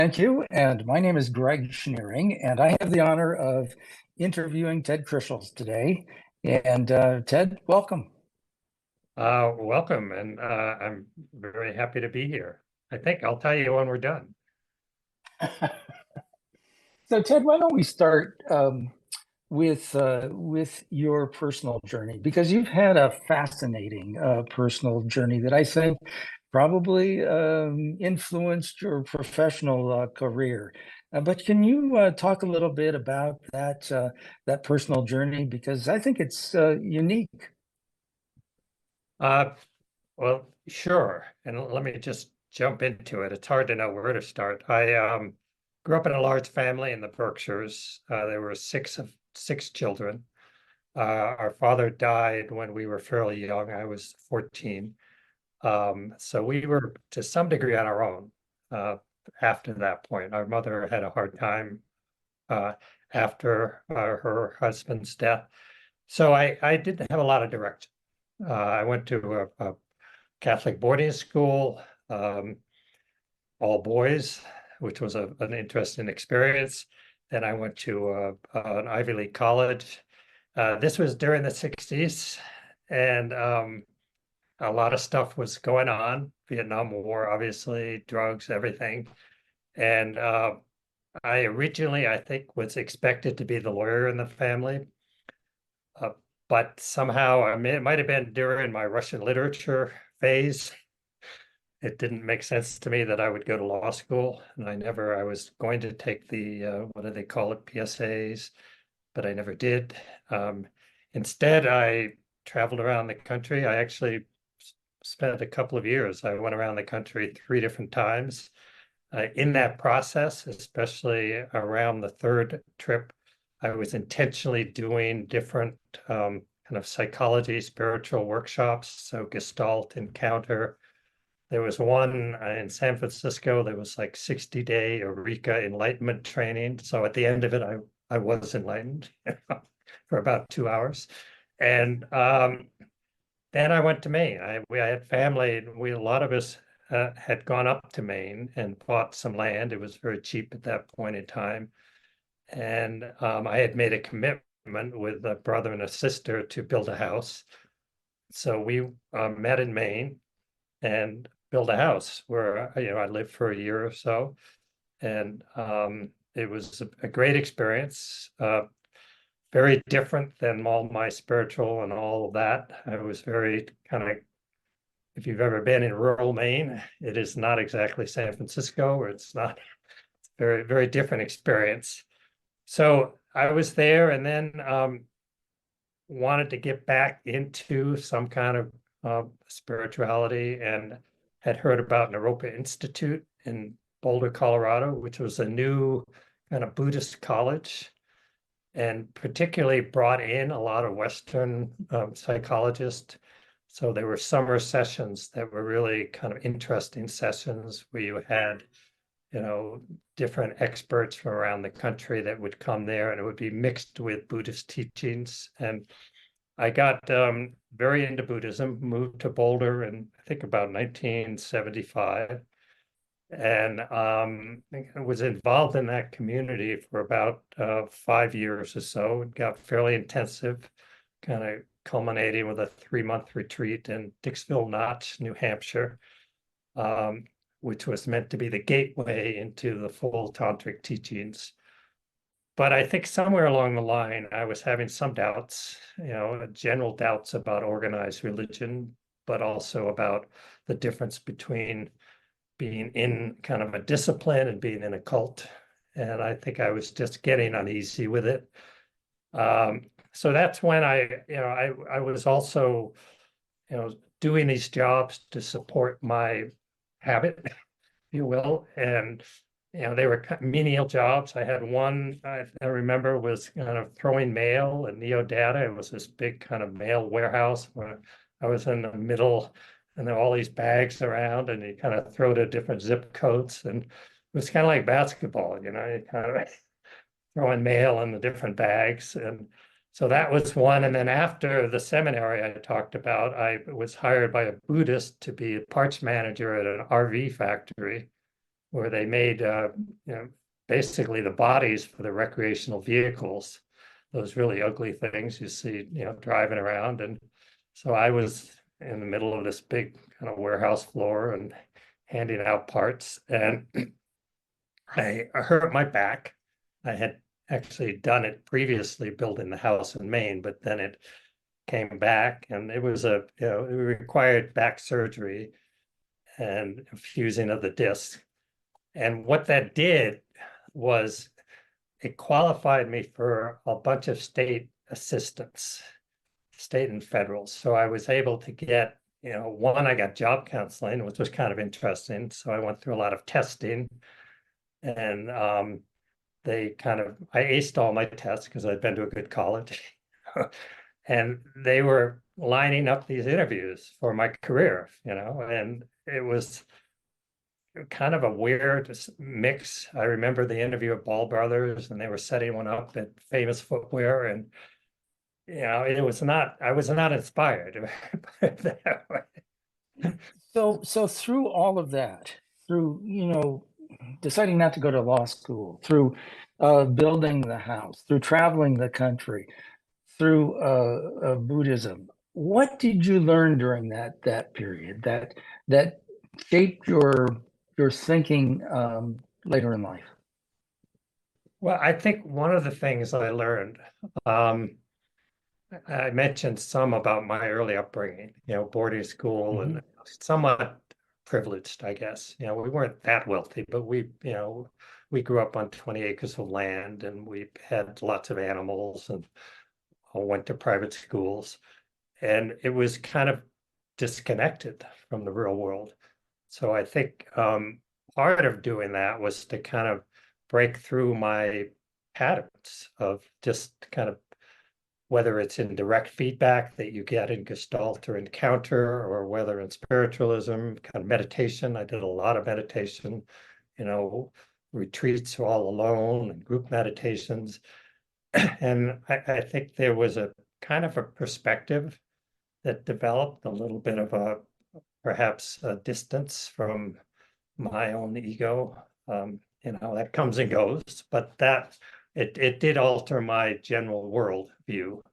Thank you. And my name is Greg Schneering, and I have the honor of interviewing Ted Krichels today. And Ted, welcome. Welcome, and I'm very happy to be here. I think I'll tell you when we're done. So, Ted, why don't we start with your personal journey? Because you've had a fascinating personal journey that I think probably influenced your professional career. But can you talk a little bit about that personal journey? Because I think it's unique. Uh, well, sure. And let me just jump into it. It's hard to know where to start. I grew up in a large family in the Berkshires. There were six children. Our father died when we were fairly young. I was 14. So we were to some degree on our own after that point. Our mother had a hard time uh, after her husband's death. So I didn't have a lot of direction. I went to a Catholic boarding school, all boys, which was an interesting experience. Then I went to an Ivy League college. This was during the 60s, and a lot of stuff was going on. Vietnam War, obviously, drugs, everything. And I originally, I think, was expected to be the lawyer in the family, uh, but somehow, I mean, it might have been during my Russian literature phase. It didn't make sense to me that I would go to law school, and I was going to take the, what do they call it, PSAs, but I never did. Instead, I traveled around the country. I actually spent a couple of years. I went around the country 3 different times. In that process, especially around the third trip, I was intentionally doing different kind of psychology, spiritual workshops, so Gestalt, Encounter. There was one in San Francisco that was like 60-day Eureka Enlightenment training. So at the end of it, I was enlightened for about 2 hours. And then I went to Maine. I had family. A lot of us had gone up to Maine and bought some land. It was very cheap at that point in time. And I had made a commitment with a brother and a sister to build a house. So we met in Maine and built a house where I lived for a year or so. And it was a great experience. Very different than all my spiritual and all of that. I was very kind of, if you've ever been in rural Maine, it is not exactly San Francisco, or it's not. It's very, very different experience. So I was there, and then wanted to get back into some kind of spirituality, and had heard about Naropa Institute in Boulder, Colorado, which was a new kind of Buddhist college, and particularly brought in a lot of Western psychologists. So there were summer sessions that were really kind of interesting sessions where you had, different experts from around the country that would come there, and it would be mixed with Buddhist teachings. And I got very into Buddhism, moved to Boulder in, I think, about 1975, and I was involved in that community for about 5 years or so. It got fairly intensive, kind of culminating with a 3-month retreat in Dixville Notch, New Hampshire, um, which was meant to be the gateway into the full tantric teachings. But I think somewhere along the line, I was having some doubts, general doubts about organized religion, but also about the difference between being in kind of a discipline and being in a cult. And I think I was just getting uneasy with it. So that's when I was also, doing these jobs to support my habit, if you will. And, they were menial jobs. I had one I remember was kind of throwing mail and Neodata. It was this big kind of mail warehouse where I was in the middle, and there were all these bags around, and you kind of throw to different zip codes. And it was kind of like basketball, you kind of throwing mail in the different bags. And so that was one. And then after the seminary I talked about, I was hired by a Buddhist to be a parts manager at an RV factory. where they made basically the bodies for the recreational vehicles, those really ugly things you see, driving around. And so I was in the middle of this big kind of warehouse floor and handing out parts, and I hurt my back. I had actually done it previously, building the house in Maine, but then it came back, and it was it required back surgery and fusing of the disc. And what that did was it qualified me for a bunch of state assistance, state and federal. So I was able to get, one, I got job counseling, which was kind of interesting. So I went through a lot of testing, and I aced all my tests because I'd been to a good college. And they were lining up these interviews for my career, and it was kind of a weird mix. I remember the interview at Ball Brothers, and they were setting one up at Famous Footwear, and I was not inspired. So through all of that, through, deciding not to go to law school, through building the house, through traveling the country, through Buddhism, what did you learn during that period that shaped your thinking later in life? Well, I think one of the things I learned, I mentioned some about my early upbringing, boarding school and somewhat privileged, I guess. We weren't that wealthy, but we grew up on 20 acres of land, and we had lots of animals, and all went to private schools. And it was kind of disconnected from the real world. So I think part of doing that was to kind of break through my patterns of just kind of, whether it's in direct feedback that you get in Gestalt or Encounter, or whether in spiritualism, kind of meditation. I did a lot of meditation, retreats all alone and group meditations. And I think there was a kind of a perspective that developed, a little bit of perhaps a distance from my own ego. That comes and goes, but that it did alter my general world view.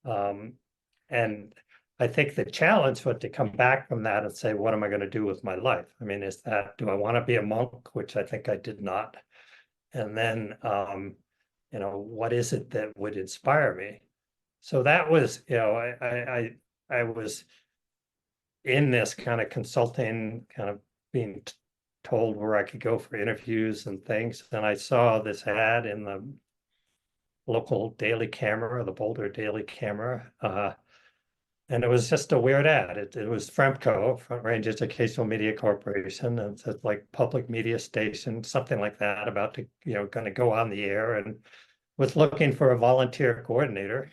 And I think the challenge was to come back from that and say, what am I going to do with my life? I mean, do I want to be a monk? Which I think I did not. And then, what is it that would inspire me? So that was, I was in this kind of consulting, kind of being told where I could go for interviews and things. And I saw this ad in the local Daily Camera, the Boulder Daily Camera. And it was just a weird ad. It was FREMCO, Front Range Educational Media Corporation, and it's like public media station, something like that, about to, going to go on the air, and was looking for a volunteer coordinator.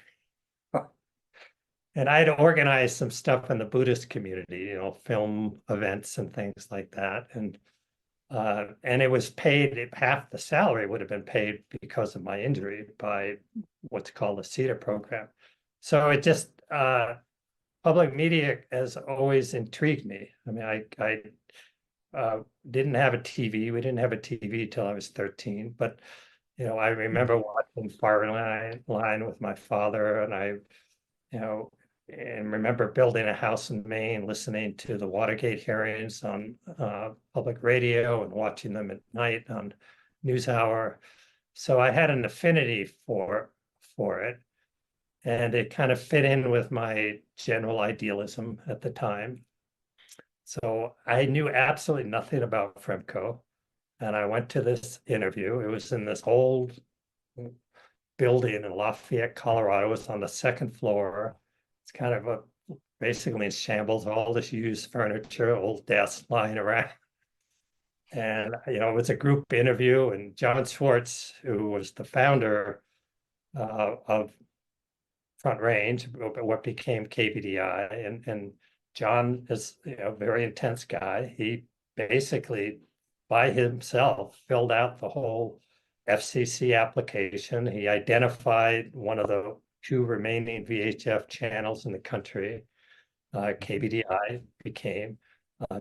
And I'd organized some stuff in the Buddhist community, film events and things like that. And it was paid, half the salary would have been paid because of my injury by what's called a CETA program. So it just, public media has always intrigued me. I mean, I didn't have a TV. We didn't have a TV till I was 13, but I remember watching Fire Line with my father, and and remember building a house in Maine, listening to the Watergate hearings on public radio and watching them at night on NewsHour. So I had an affinity for it, and it kind of fit in with my general idealism at the time. So I knew absolutely nothing about FREMCO, and I went to this interview. It was in this old building in Lafayette, Colorado. It was on the second floor. It's kind of basically in shambles, all this used furniture, old desks lying around. And, it was a group interview, and John Schwartz, who was the founder of Front Range, what became KBDI, and John is a very intense guy. He basically, by himself, filled out the whole FCC application. He identified one of the two remaining VHF channels in the country. KBDI became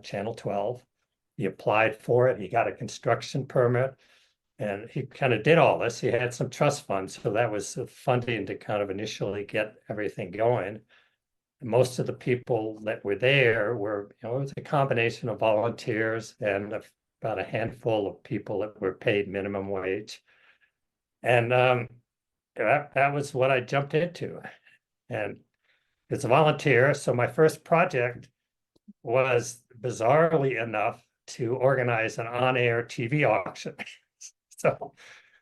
channel 12. He applied for it. He got a construction permit. And he kind of did all this. He had some trust funds, so that was the funding to kind of initially get everything going. Most of the people that were there were, it was a combination of volunteers and about a handful of people that were paid minimum wage. And that was what I jumped into. And as a volunteer, so my first project was bizarrely enough to organize an on-air TV auction.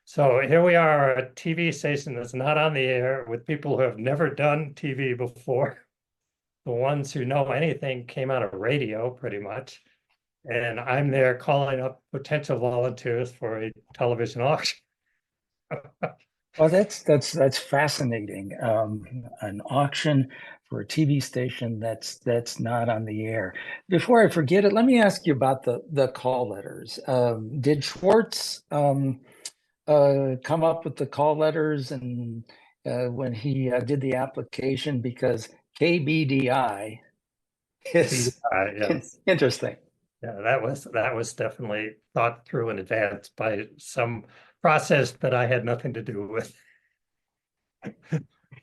So here we are, a TV station that's not on the air with people who have never done TV before. The ones who know anything came out of radio pretty much. And I'm there calling up potential volunteers for a television auction. Well, that's fascinating. An auction for a TV station that's not on the air. Before I forget it, let me ask you about the call letters. Did Schwartz come up with the call letters and when he did the application? Because KBDI is Yes. interesting. Yeah, that was definitely thought through in advance by some process that I had nothing to do with.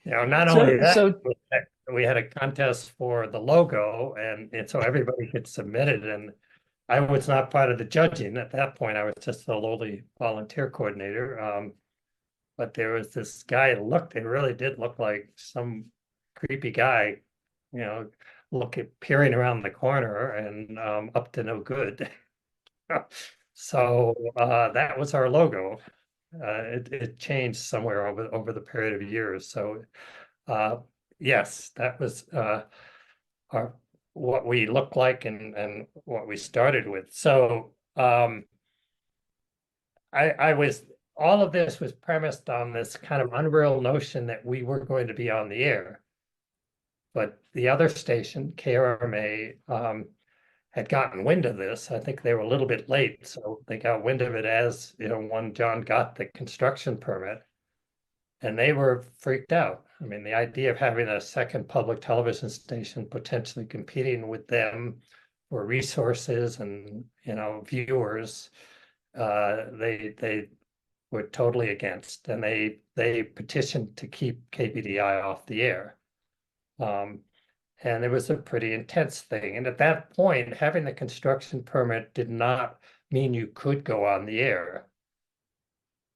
Not only that, we had a contest for the logo, and so everybody could submit it. And I was not part of the judging at that point. I was just a lowly volunteer coordinator. But there was this guy. It really did look like some creepy guy, peering around the corner and up to no good. So that was our logo. It changed somewhere over the period of years. So yes, that was our what we looked like and what we started with. So I was all of this was premised on this kind of unreal notion that we were going to be on the air. But the other station, KRMA, had gotten wind of this. I think they were a little bit late, so they got wind of it as, when John got the construction permit, and they were freaked out. I mean, the idea of having a second public television station potentially competing with them for resources and, viewers, they were totally against, and they petitioned to keep KBDI off the air. And it was a pretty intense thing. And at that point, having the construction permit did not mean you could go on the air.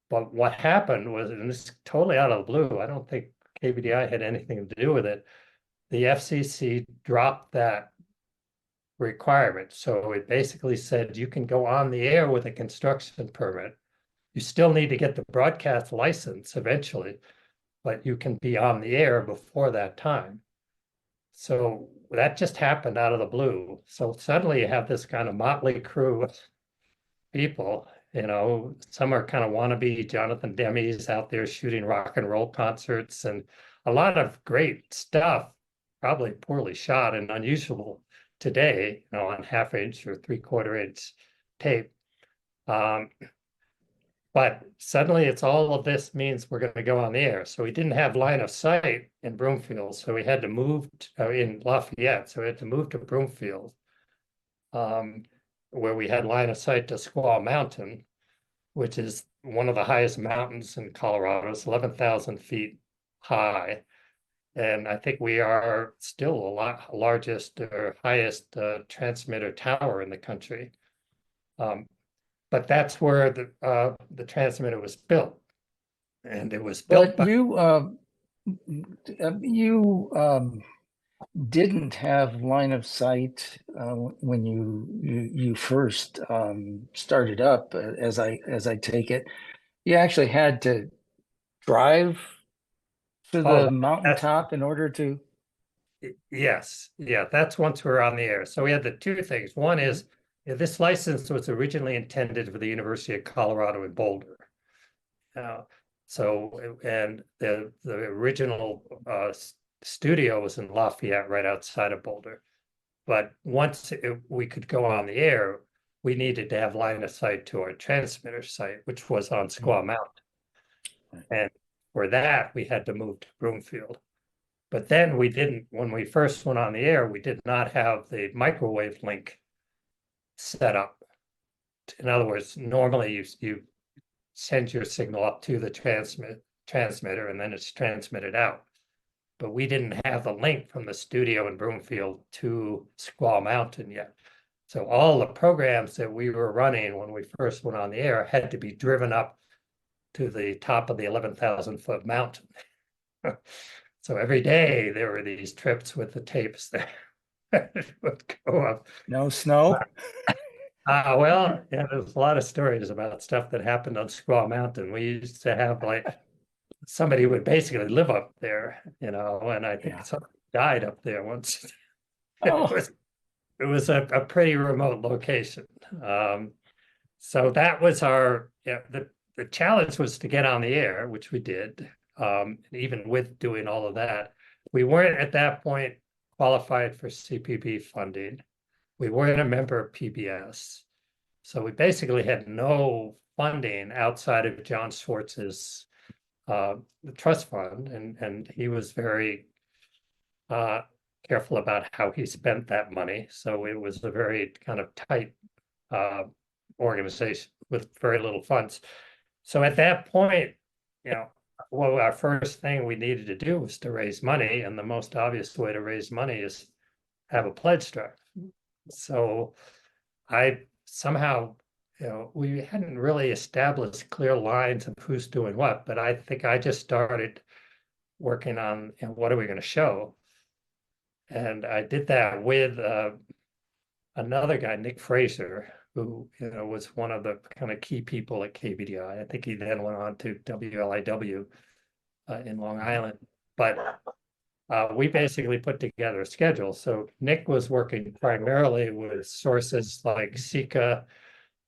But what happened was, and this is totally out of the blue, I don't think KBDI had anything to do with it. The FCC dropped that requirement. So it basically said you can go on the air with a construction permit. You still need to get the broadcast license eventually, but you can be on the air before that time. So that just happened out of the blue. So suddenly you have this kind of motley crew of people, some are kind of wannabe Jonathan Demme's out there shooting rock and roll concerts and a lot of great stuff, probably poorly shot and unusual today, on 1/2 inch or 3/4 inch tape. But suddenly it's all of this means we're going to go on the air. So we didn't have line of sight in Broomfield. So we had to move in Lafayette. So we had to move to Broomfield, where we had line of sight to Squaw Mountain, which is one of the highest mountains in Colorado. It's 11,000 feet high. And I think we are still largest or highest transmitter tower in the country. But that's where the transmitter was built, and it was built. But you didn't have line of sight when you first started up, as I take it. You actually had to drive to the mountaintop in order to. Yes, yeah, that's once we're on the air. So we had the two things. One is this license was originally intended for the University of Colorado in Boulder. And the original studio was in Lafayette, right outside of Boulder. But once we could go on the air, we needed to have line of sight to our transmitter site, which was on Squaw Mountain. And for that, we had to move to Broomfield. But then when we first went on the air, we did not have the microwave link set up. In other words, normally you send your signal up to the transmitter and then it's transmitted out. But we didn't have the link from the studio in Broomfield to Squaw Mountain yet. So all the programs that we were running when we first went on the air had to be driven up to the top of the 11,000-foot mountain. So every day there were these trips with the tapes that would go up. No snow? Well, yeah, there's a lot of stories about stuff that happened on Squaw Mountain. We used to have like somebody would basically live up there, and I think Yeah. somebody died up there once. Oh, It was a pretty remote location. So that was the challenge was to get on the air, which we did. Even with doing all of that, we weren't at that point qualified for CPB funding. We weren't a member of PBS. So we basically had no funding outside of John Schwartz's trust fund, and he was very careful about how he spent that money. So it was a very kind of tight organization with very little funds. So at that point, well, our first thing we needed to do was to raise money, and the most obvious way to raise money is have a pledge drive. So I somehow, we hadn't really established clear lines of who's doing what, but I think I just started working on, what are we going to show? And I did that with another guy, Nick Fraser, who was one of the kind of key people at KBDI. I think he then went on to WLIW in Long Island. But we basically put together a schedule. So Nick was working primarily with sources like Sika,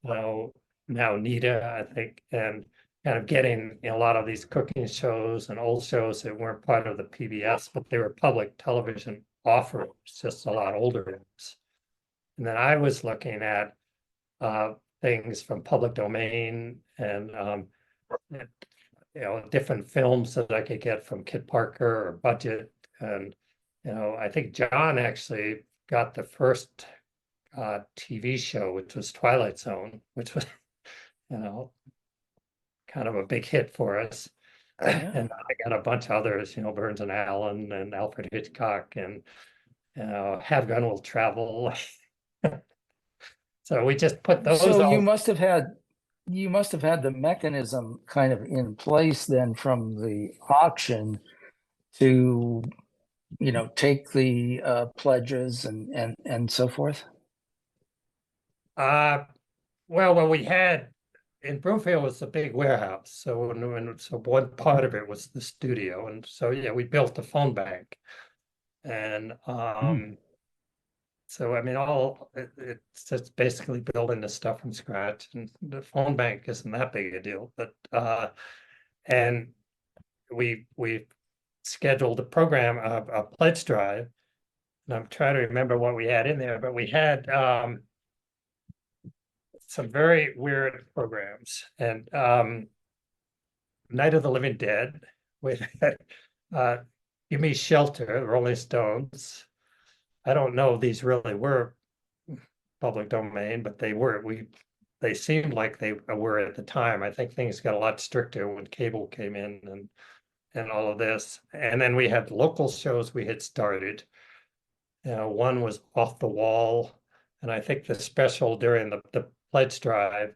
now NITA, I think, and kind of getting a lot of these cooking shows and old shows that weren't part of the PBS, but they were public television offerings, just a lot older ones. And then I was looking at things from public domain and different films that I could get from Kit Parker or Budget. And I think John actually got the first TV show, which was Twilight Zone, which was kind of a big hit for us. yeah. And I got a bunch of others, Burns and Allen and Alfred Hitchcock and Have Gun Will Travel. So we just put those So you all. must have had the mechanism kind of in place then from the auction to, take the pledges and so forth. Well, what we had in Broomfield was a big warehouse. So one part of it was the studio. And so, yeah, we built a phone bank. And so, I mean, it's just basically building the stuff from scratch. And the phone bank isn't that big a deal. But, and we scheduled a program, a pledge drive. And I'm trying to remember what we had in there, but we had some very weird programs. And Night of the Living Dead, we had Give Me Shelter, the Rolling Stones. I don't know if these really were public domain, but they seemed like they were at the time. I think things got a lot stricter when cable came in and all of this. And then we had local shows we had started. One was Off the Wall, and I think the special during the pledge drive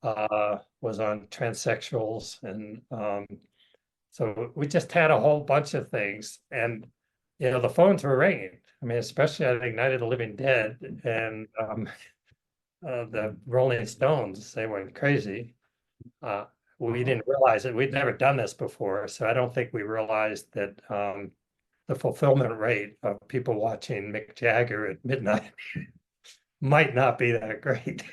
was on transsexuals, and so we just had a whole bunch of things, and the phones were ringing. I mean, especially I think Night of the Living Dead and the Rolling Stones, they went crazy. We didn't realize it. We'd never done this before, so I don't think we realized that the fulfillment rate of people watching Mick Jagger at midnight might not be that great.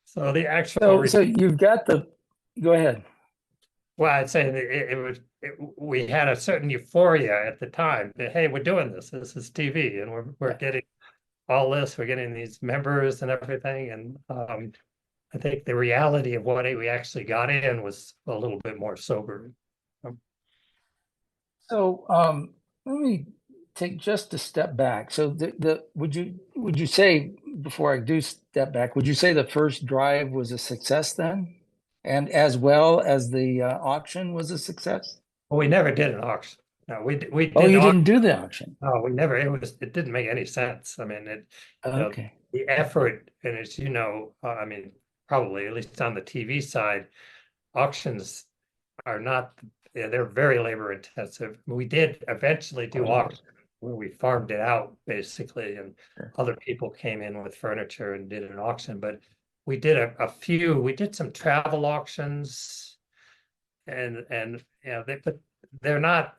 So the actual So you've got go ahead. Well, I'd say that we had a certain euphoria at the time that, hey, we're doing this. This is TV, and we're getting all this. We're getting these members and everything. And I think the reality of what we actually got in was a little bit more sobering. So let me take just a step back. So would you say before I do step back, would you say the first drive was a success then? And as well as the auction was a success? Well, we never did an auction. No, we Oh, did you auction. didn't do the auction. No, we never, it didn't make any sense. I mean, Okay. the effort, and as you know, I mean, probably at least on the TV side, auctions are not, yeah, they're very labor intensive. We did eventually do Oh, auction where we farmed it out basically, and sure. other people came in with furniture and did an auction. But we did a few, we did some travel auctions, and yeah, but they're not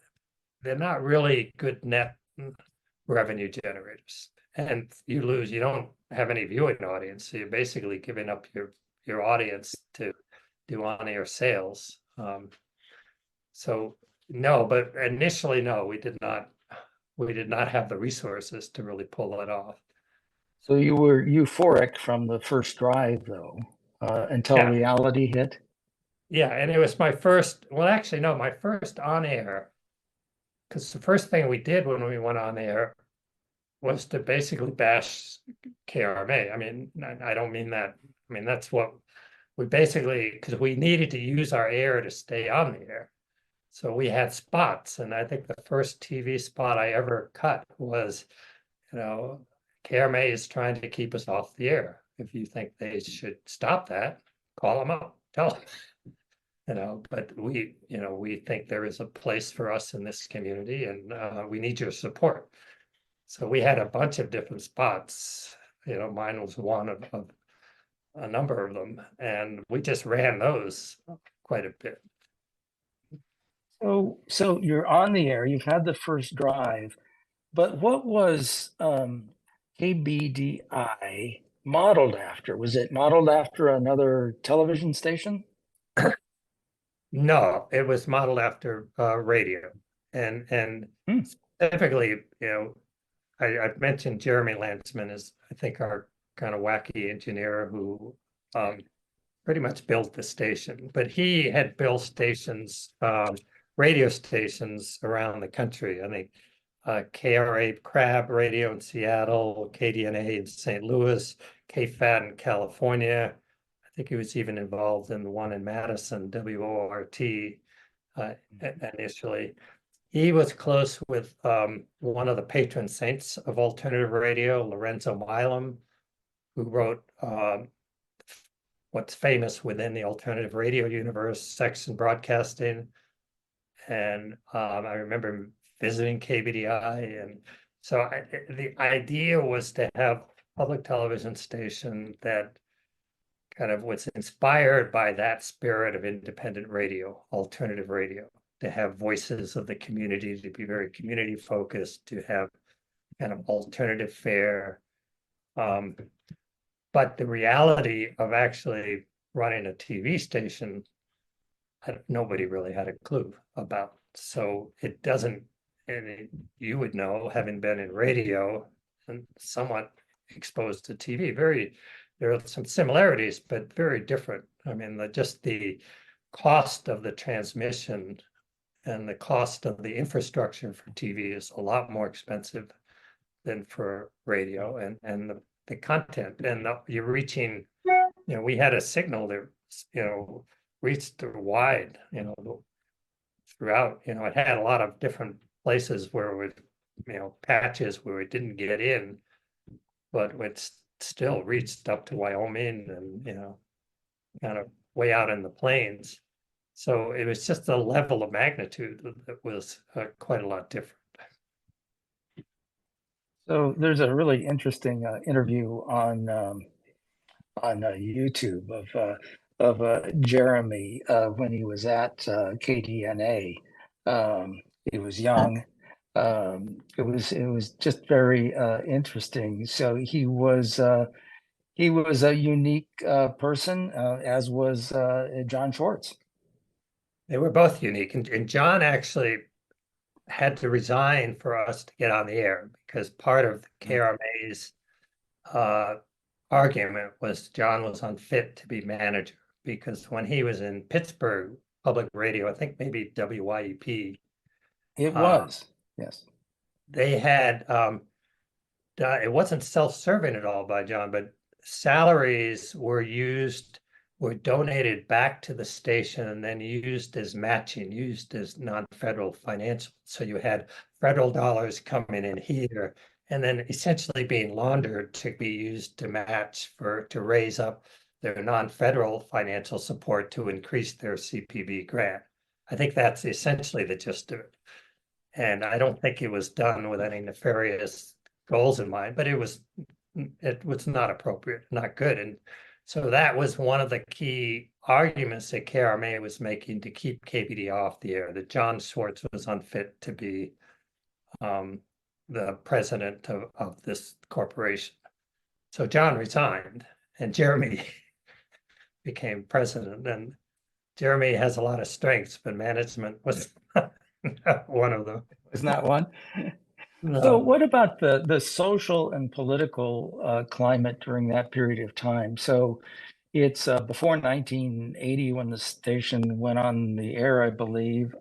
they're not really good net revenue generators. And you don't have any viewing audience. So you're basically giving up your audience to do on-air sales. So no, but initially, no, we did not have the resources to really pull it off. So you were euphoric from the first drive, though, until Yeah, reality hit. yeah. And it was my first, well, actually, no, my first on air, because the first thing we did when we went on air was to basically bash KRMA. I mean, I don't mean that. I mean, that's what we basically, because we needed to use our air to stay on the air. So we had spots. And I think the first TV spot I ever cut was, KRMA is trying to keep us off the air. If you think they should stop that, call them up, tell them. But we think there is a place for us in this community, and we need your support. So we had a bunch of different spots. Mine was one of a number of them, and we just ran those quite a bit. So you're on the air. You've had the first drive, but what was KBDI modeled after? Was it modeled after another television station? No, it was modeled after radio, and Hmm. specifically, I've mentioned Jeremy Landsman is, I think, our kind of wacky engineer who pretty much built the station, but he had built stations, radio stations around the country. I think KRA Crab Radio in Seattle, KDNA in St. Louis, KFAT in California. I think he was even involved in the one in Madison, WORT, initially. He was close with one of the patron saints of alternative radio, Lorenzo Milam, who wrote what's famous within the alternative radio universe, Sex and Broadcasting. And I remember visiting KBDI. And so the idea was to have a public television station that kind of was inspired by that spirit of independent radio, alternative radio, to have voices of the community, to be very community focused, to have kind of alternative fare. But the reality of actually running a TV station, nobody really had a clue about. So it doesn't, and you would know, having been in radio and somewhat exposed to TV, there are some similarities, but very different. I mean, just the cost of the transmission and the cost of the infrastructure for TV is a lot more expensive than for radio, and the content, and you're reaching, we had a signal that, reached wide, throughout, it had a lot of different places where it, patches where it didn't get in, but it still reached up to Wyoming and, kind of way out in the plains. So it was just a level of magnitude that was quite a lot different. So there's a really interesting interview on YouTube of Jeremy when he was at KDNA. He was young. It was just very interesting. So he was a unique person, as was John Schwartz. They were both unique, and John actually had to resign for us to get on the air because part of KRMA's argument was John was unfit to be manager, because when he was in Pittsburgh Public Radio, I think maybe WYEP, It was, yes. they had it wasn't self-serving at all by John, but salaries were donated back to the station and then used as matching, used as non-federal financial. So you had federal dollars coming in here and then essentially being laundered to be used to match to raise up their non-federal financial support to increase their CPB grant. I think that's essentially the gist of it. And I don't think it was done with any nefarious goals in mind, but it was not appropriate, not good. And so that was one of the key arguments that KRMA was making to keep KBD off the air, that John Schwartz was unfit to be the president of this corporation. So John resigned and Jeremy became president. And Jeremy has a lot of strengths, but management was one of them. Is not one. No. So what about the social and political climate during that period of time? So it's before 1980 when the station went on the air, I believe.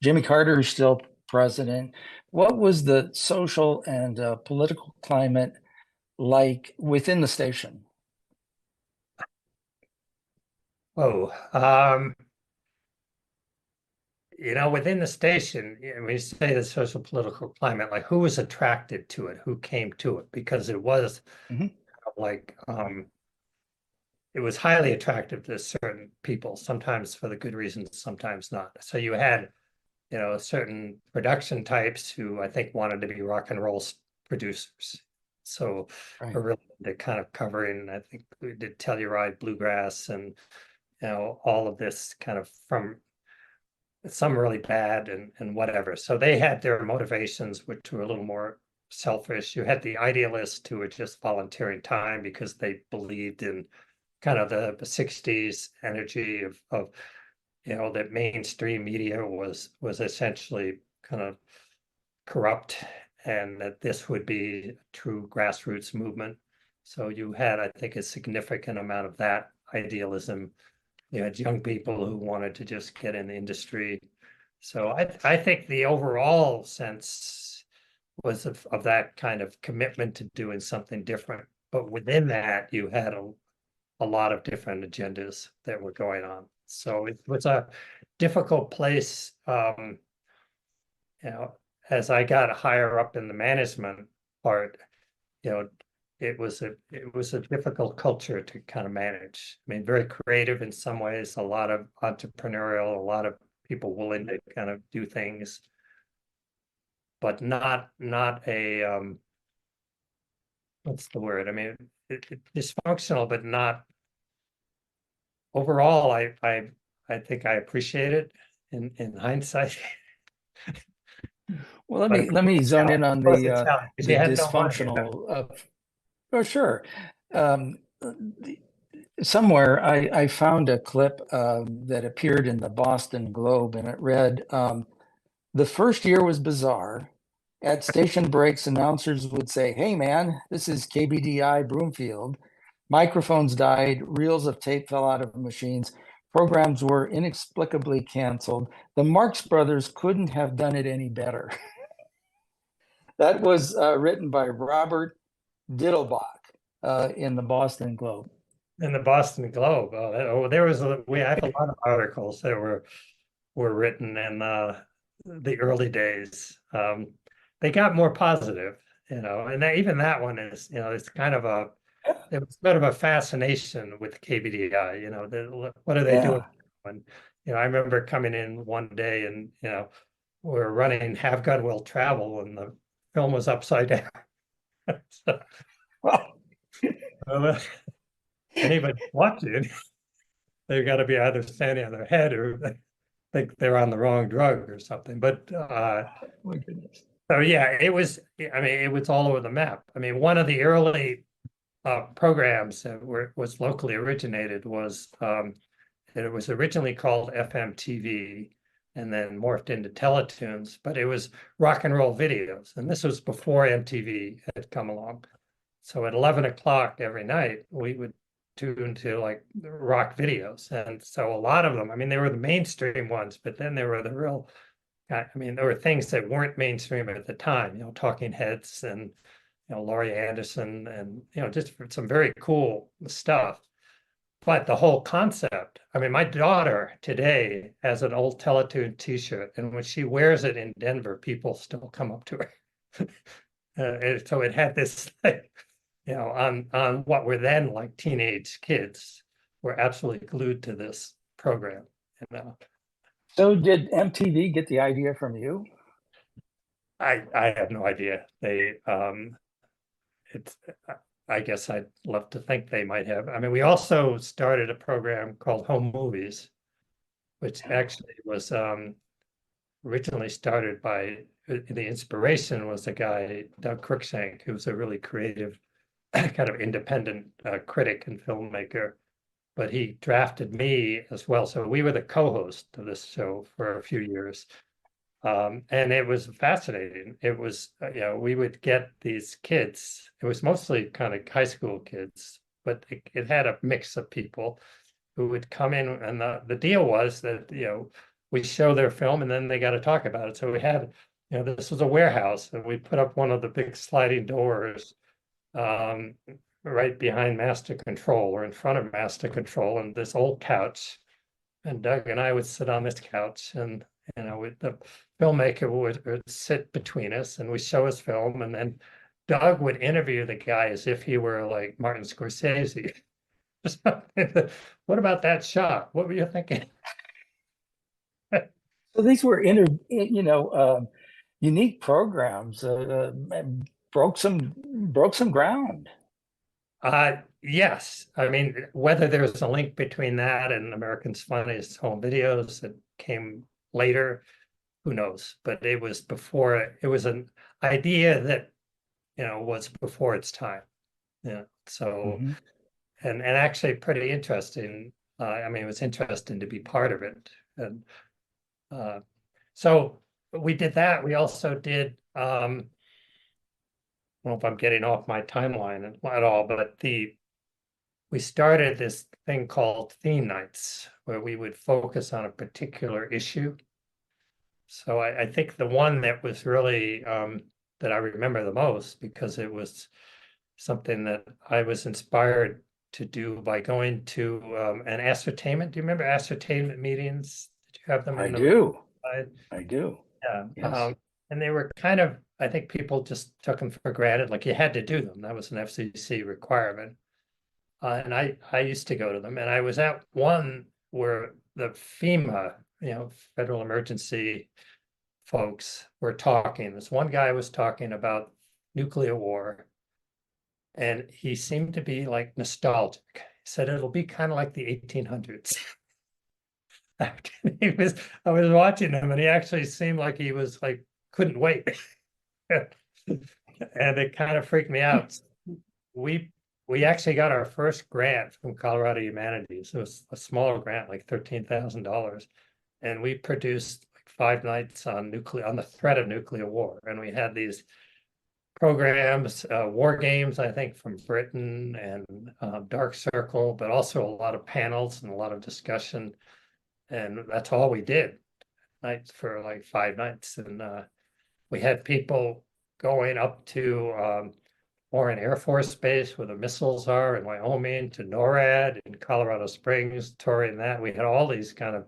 Jimmy Carter is still president. What was the social and political climate like within the station? Oh, within the station, we say the social political climate, like who was attracted to it, who came to it, because it was like it was highly attractive to certain people, sometimes for the good reasons, sometimes not. So you had, certain production types who I think wanted to be rock and roll producers. So Right. we're really into kind of covering, I think we did Telluride bluegrass and all of this kind of from some really bad and whatever. So they had their motivations, which were a little more selfish. You had the idealists who were just volunteering time because they believed in kind of the 60s energy of that mainstream media was essentially kind of corrupt and that this would be a true grassroots movement. So you had, I think, a significant amount of that idealism. You had young people who wanted to just get in the industry. So I think the overall sense was of that kind of commitment to doing something different. But within that, you had a lot of different agendas that were going on. So it was a difficult place, as I got higher up in the management part, it was a difficult culture to kind of manage. I mean, very creative in some ways, a lot of entrepreneurial, a lot of people willing to kind of do things, but not a what's the word? I mean, dysfunctional, but not overall. I think I appreciate it in hindsight. Well, But let me zone in on was a challenge because the you had no money. dysfunctional. Oh, sure. Somewhere I found a clip that appeared in the Boston Globe, and it read, "The first year was bizarre. At station breaks, announcers would say, 'Hey, man, this is KBDI Broomfield.' Microphones died, reels of tape fell out of machines, programs were inexplicably canceled. The Marx Brothers couldn't have done it any better." That was written by Robert Dittelbach in the Boston Globe. In the Boston Globe. There was we had a lot of articles that were written in the early days. They got more positive, and even that one is, it's kind of it was sort of a fascination with KBDI. What are they doing? And I remember coming in one day and we're running Have Gun Will Travel, and the film was upside down. So, anybody watching, they've got to be either standing on their head or they think they're on the wrong drug or something. But My goodness. so yeah, it was. I mean, it was all over the map. I mean, one of the early programs that was locally originated was it was originally called FMTV and then morphed into Teletoons, but it was rock and roll videos, and this was before MTV had come along. So at 11 o'clock every night, we would tune to like rock videos. And so a lot of them, I mean, they were the mainstream ones, but then there were the real, I mean, there were things that weren't mainstream at the time, Talking Heads and Laurie Anderson, and just some very cool stuff. But the whole concept, I mean, my daughter today has an old Teletoon t-shirt, and when she wears it in Denver, people still come up to her. And so it had this, like, on what were then like teenage kids were absolutely glued to this program. So did MTV get the idea from you? I have no idea. It's I guess I'd love to think they might have. I mean, we also started a program called Home Movies, which actually was originally started by the inspiration was a guy, Doug Cruikshank, who's a really creative, kind of independent critic and filmmaker. But he drafted me as well. So we were the co-host of this show for a few years. And it was fascinating. It was, we would get these kids. It was mostly kind of high school kids, but it had a mix of people who would come in. And the deal was that, we show their film and then they got to talk about it. So we had, this was a warehouse, and we put up one of the big sliding doors right behind master control or in front of master control, and this old couch. And Doug and I would sit on this couch, and the filmmaker would sit between us, and we show his film, and then Doug would interview the guy as if he were like Martin Scorsese. What about that shot? What were you thinking? So these were unique programs. Broke some ground. Yes. I mean, whether there's a link between that and America's Funniest Home Videos that came later, who knows? But it was an idea that, was before its time. Yeah. So, Mm-hmm. and actually pretty interesting. I mean, it was interesting to be part of it. And so we did that. We also did, I don't know if I'm getting off my timeline at all, but we started this thing called theme nights where we would focus on a particular issue. So I think the one that was really that I remember the most, because it was something that I was inspired to do by going to an ascertainment. Do you remember ascertainment meetings? Did you have them I in the do. side? I do. Yeah. Yes. And they were kind of, I think people just took them for granted, like you had to do them. That was an FCC requirement. And I used to go to them, and I was at one where the FEMA, Federal Emergency folks were talking. This one guy was talking about nuclear war, and he seemed to be like nostalgic. He said it'll be kind of like the 1800s. I was watching him, and he actually seemed like he was like couldn't wait. And it kind of freaked me out. We actually got our first grant from Colorado Humanities. It was a smaller grant, like $13,000, and we produced like 5 nights on the threat of nuclear war. And we had these programs, war games, I think, from Britain, and Dark Circle, but also a lot of panels and a lot of discussion. And that's all we did, nights for like 5 nights. And we had people going up to Warren Air Force Base where the missiles are in Wyoming, to NORAD in Colorado Springs, touring that. We had all these kind of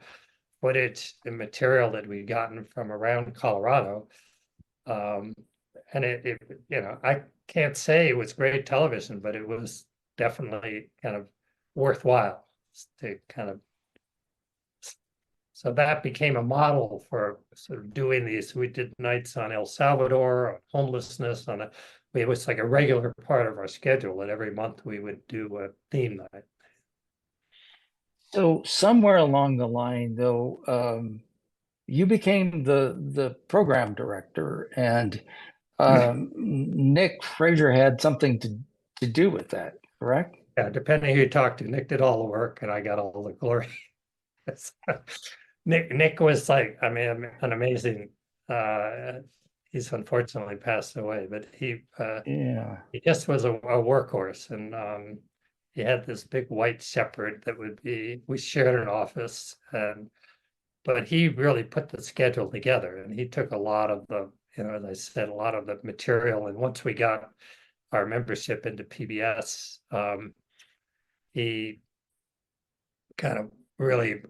footage and material that we'd gotten from around Colorado. And I can't say it was great television, but it was definitely kind of worthwhile to kind of. So that became a model for sort of doing these. We did nights on El Salvador, on homelessness, it was like a regular part of our schedule that every month we would do a theme night. So somewhere along the line, though, you became the program director, and Nick Fraser had something to do with that, correct? Yeah, depending who you talk to, Nick did all the work and I got all the glory. Nick was like, I mean, an amazing, he's unfortunately passed away, but Yeah. he just was a workhorse. And he had this big white shepherd that we shared an office, but he really put the schedule together, and he took a lot of the, as I said, a lot of the material. And once we got our membership into PBS, he kind of really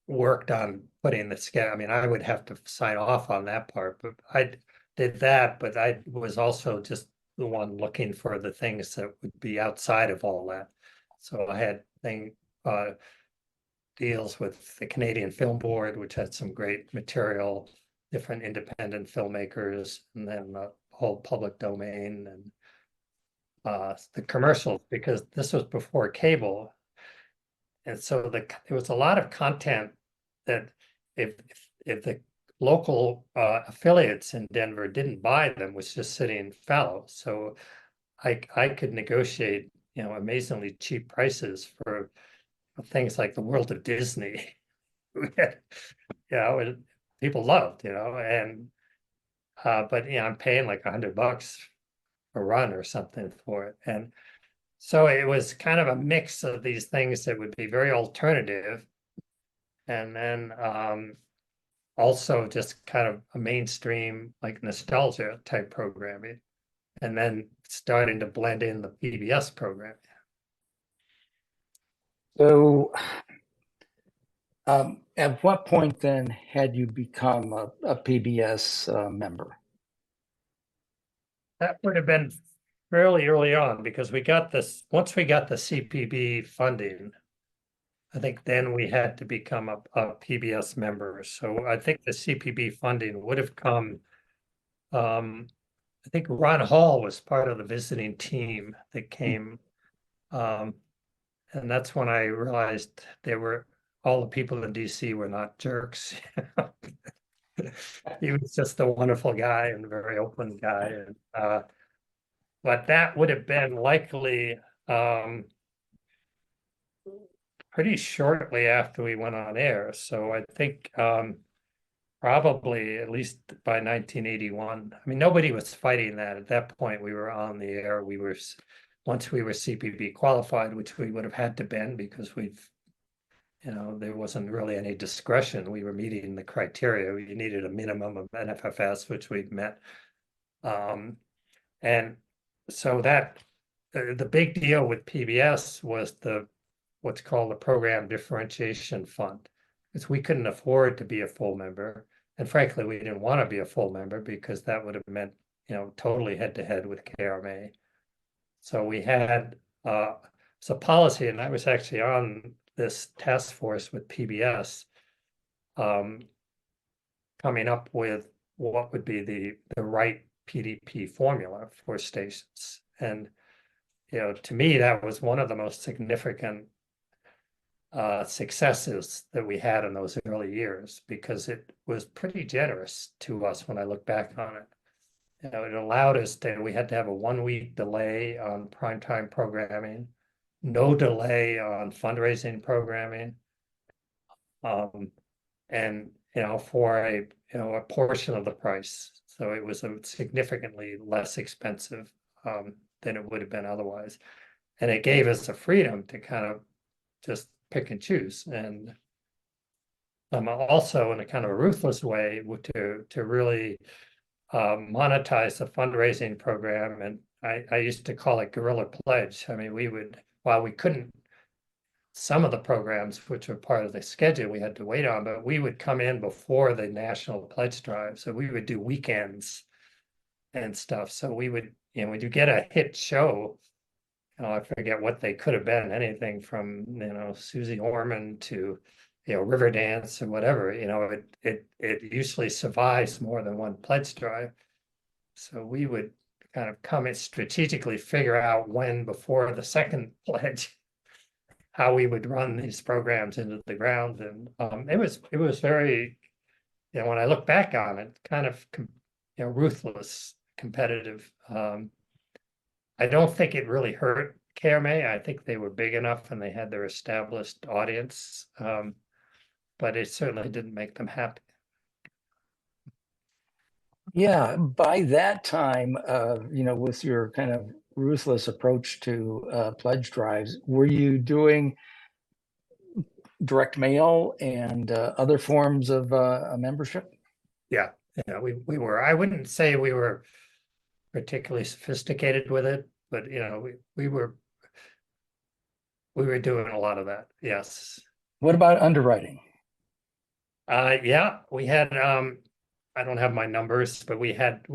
worked on putting the schedule. I mean, I would have to sign off on that part, but I did that, but I was also just the one looking for the things that would be outside of all that. So I had deals with the Canadian Film Board, which had some great material, different independent filmmakers, and then the whole public domain and the commercials, because this was before cable. And so there was a lot of content that if the local affiliates in Denver didn't buy them, was just sitting fallow. So I could negotiate, amazingly cheap prices for things like the World of Disney. People loved, and but I'm paying like $100 a run or something for it. And so it was kind of a mix of these things that would be very alternative, and then also just kind of a mainstream, like nostalgia type programming, and then starting to blend in the PBS program. So, at what point then had you become a PBS member? That would have been fairly early on, because once we got the CPB funding, I think then we had to become a PBS member. So I think the CPB funding would have come, I think Ron Hall was part of the visiting team that came. And that's when I realized all the people in DC were not jerks. He was just a wonderful guy and a very open guy. And but that would have been likely pretty shortly after we went on air. So I think probably at least by 1981. I mean, nobody was fighting that at that point. We were on the air. Once we were CPB qualified, which we would have had to been, because there wasn't really any discretion. We were meeting the criteria. You needed a minimum of NFFS, which we'd met. And so the big deal with PBS was what's called the Program Differentiation Fund, because we couldn't afford to be a full member. And frankly, we didn't want to be a full member, because that would have meant, totally head to head with KRMA. So we had a policy, and I was actually on this task force with PBS, coming up with what would be the right PDP formula for stations. And, to me, that was one of the most significant successes that we had in those early years, because it was pretty generous to us when I look back on it. It allowed us we had to have a 1-week delay on primetime programming, no delay on fundraising programming. And, for a portion of the price. So it was significantly less expensive than it would have been otherwise. And it gave us the freedom to kind of just pick and choose. And also in a kind of a ruthless way to really monetize the fundraising program. And I used to call it guerrilla pledge. I mean, while we couldn't, some of the programs which were part of the schedule we had to wait on, but we would come in before the national pledge drive. So we would do weekends and stuff. So we would, when you get a hit show, I forget what they could have been, anything from, Susie Orman to, Riverdance or whatever, it usually survives more than one pledge drive. So we would kind of come and strategically figure out when, before the second pledge, how we would run these programs into the ground. And it was very, when I look back on it, kind of, ruthless, competitive. I don't think it really hurt KRMA. I think they were big enough and they had their established audience, but it certainly didn't make them happy. Yeah, by that time, with your kind of ruthless approach to pledge drives, were you doing direct mail and other forms of a membership? Yeah, we were. I wouldn't say we were particularly sophisticated with it, but we were doing a lot of that. Yes. What about underwriting? Yeah, we had I don't have my numbers, but we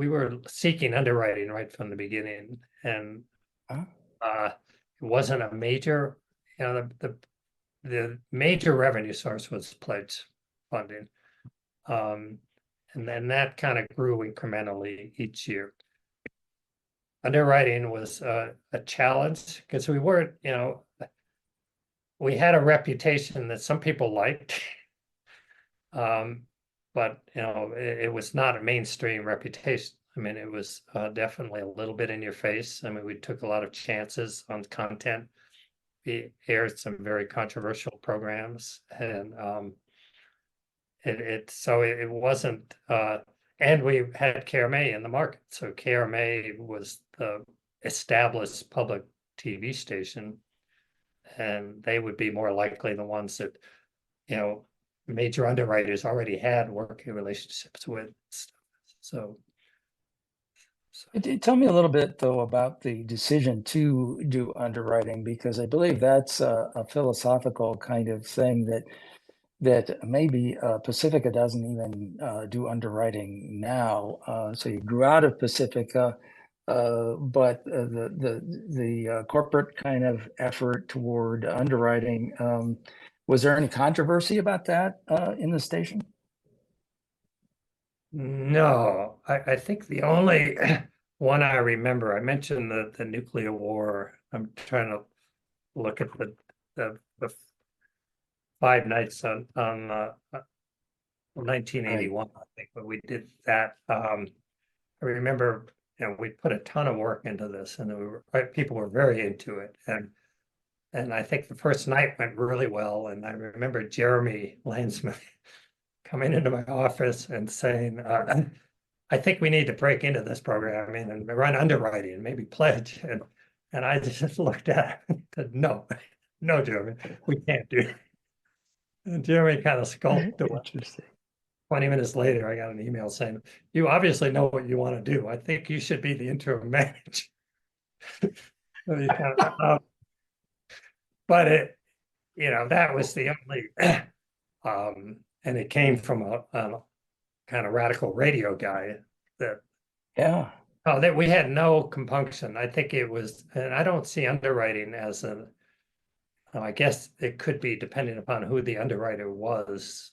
were seeking underwriting right from the beginning, and Huh? it wasn't a major, the major revenue source was pledge funding. And then that kind of grew incrementally each year. Underwriting was a challenge because we had a reputation that some people liked. But it was not a mainstream reputation. I mean, it was definitely a little bit in your face. I mean, we took a lot of chances on content. We aired some very controversial programs, and it wasn't. And we had KRMA in the market, so KRMA was the established public TV station, and they would be more likely the ones that you know major underwriters already had working relationships with. So, Tell me a little bit, though, about the decision to do underwriting, because I believe that's a philosophical kind of thing that maybe Pacifica doesn't even do underwriting now. So you grew out of Pacifica, but the corporate kind of effort toward underwriting, was there any controversy about that in the station? no, I think the only one I remember, I mentioned the nuclear war. I'm trying to look at the 5 nights on 1981, I think, but we did that. I remember, we put a ton of work into this, and people were very into it, and I think the first night went really well. And I remember Jeremy Lansman coming into my office and saying, I think we need to break into this programming and run underwriting and maybe pledge. And I just looked at him and said, no, no, Jeremy, we can't do it. And Jeremy kind of skulked away. Interesting. 20 minutes later, I got an email saying, you obviously know what you want to do. I think you should be the interim manager. But that was the only, and it came from a kind of radical radio guy that Yeah. that we had no compunction. I think it was, and I don't see underwriting as I guess it could be depending upon who the underwriter was,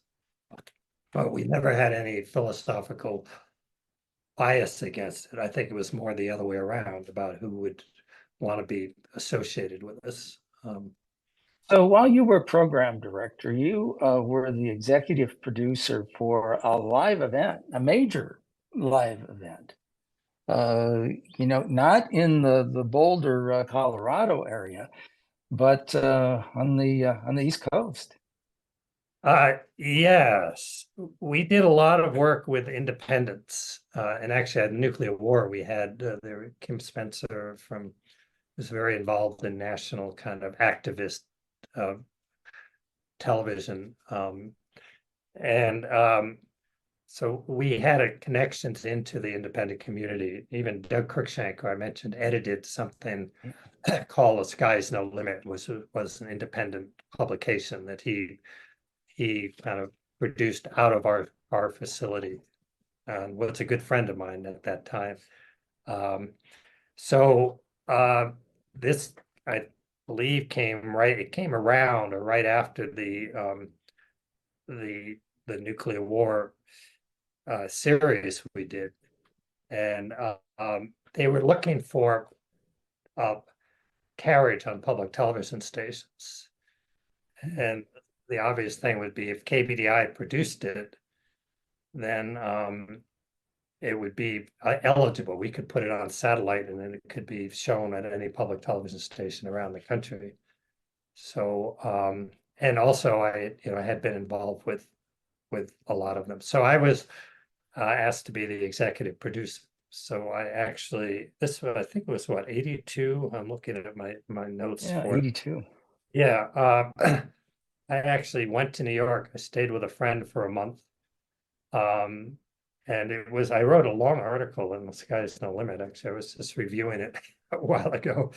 but we never had any philosophical bias against it. I think it was more the other way around about who would want to be associated with us. So while you were program director, you were the executive producer for a live event, a major live event. Not in the Boulder, Colorado area, but on the East Coast. Yes, we did a lot of work with independents, and actually at nuclear war, we had Kim Spencer was very involved in national kind of activist television, and so we had connections into the independent community. Even Doug Cruikshank, I mentioned, edited something called "The Sky's No Limit," was an independent publication that he kind of produced out of our facility, and was a good friend of mine at that time. So this, I believe, it came around or right after the nuclear war series we did, and they were looking for carriage on public television stations, and the obvious thing would be if KBDI produced it, then it would be eligible. We could put it on satellite, and then it could be shown at any public television station around the country. So, and also I had been involved with a lot of them. So I was asked to be the executive producer. So I actually, I think it was what, 82? I'm looking at my notes Yeah, for it. 82. Yeah, I actually went to New York. I stayed with a friend for a month. And I wrote a long article in The Sky's No Limit. Actually, I was just reviewing it a while ago,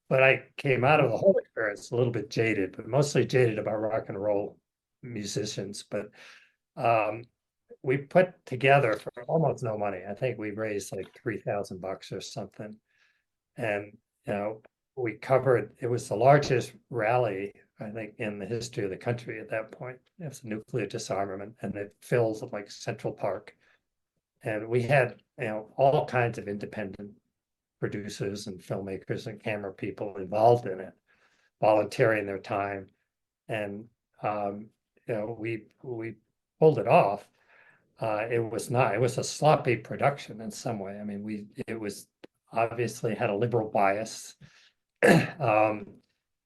but I came out of the whole experience a little bit jaded, but mostly jaded about rock and roll musicians. But um, we put together for almost no money. I think we raised like $3,000 or something. And, you know, we covered, it was the largest rally, I think, in the history of the country at that point. It was a nuclear disarmament, and it fills like Central Park. And we had, you know, all kinds of independent producers and filmmakers and camera people involved in it, volunteering their time. And you know, we pulled it off. It was not, it was a sloppy production in some way. I mean, it was obviously had a liberal bias. um,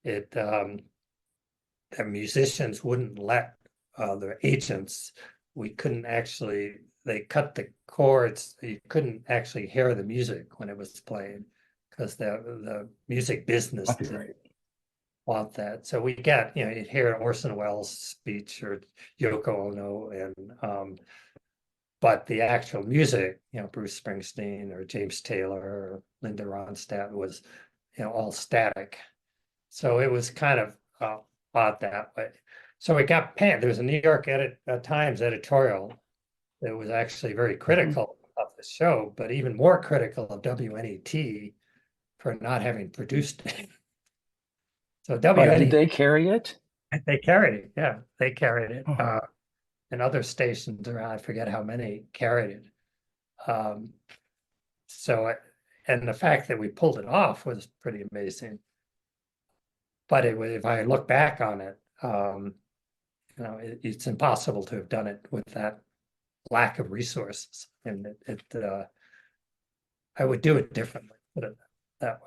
it the musicians wouldn't let their agents. We couldn't actually. They cut the chords. You couldn't actually hear the music when it was played because the music business didn't want that. So we got, you know, you'd hear Orson Welles' speech or Yoko Ono, and but the actual music, you know, Bruce Springsteen or James Taylor or Linda Ronstadt was, you know, all static. So it was kind of odd that way. So it got panned. There was a New York Times editorial that was actually very critical of the show, but even more critical of WNET for not having produced it. So But WNET, did they carry it? they carried it. Yeah, they carried it. Oh. And other stations around, I forget how many carried it. So, and the fact that we pulled it off was pretty amazing. But if I look back on it, you know, it's impossible to have done it with that lack of resources. And I would do it differently, put it that way.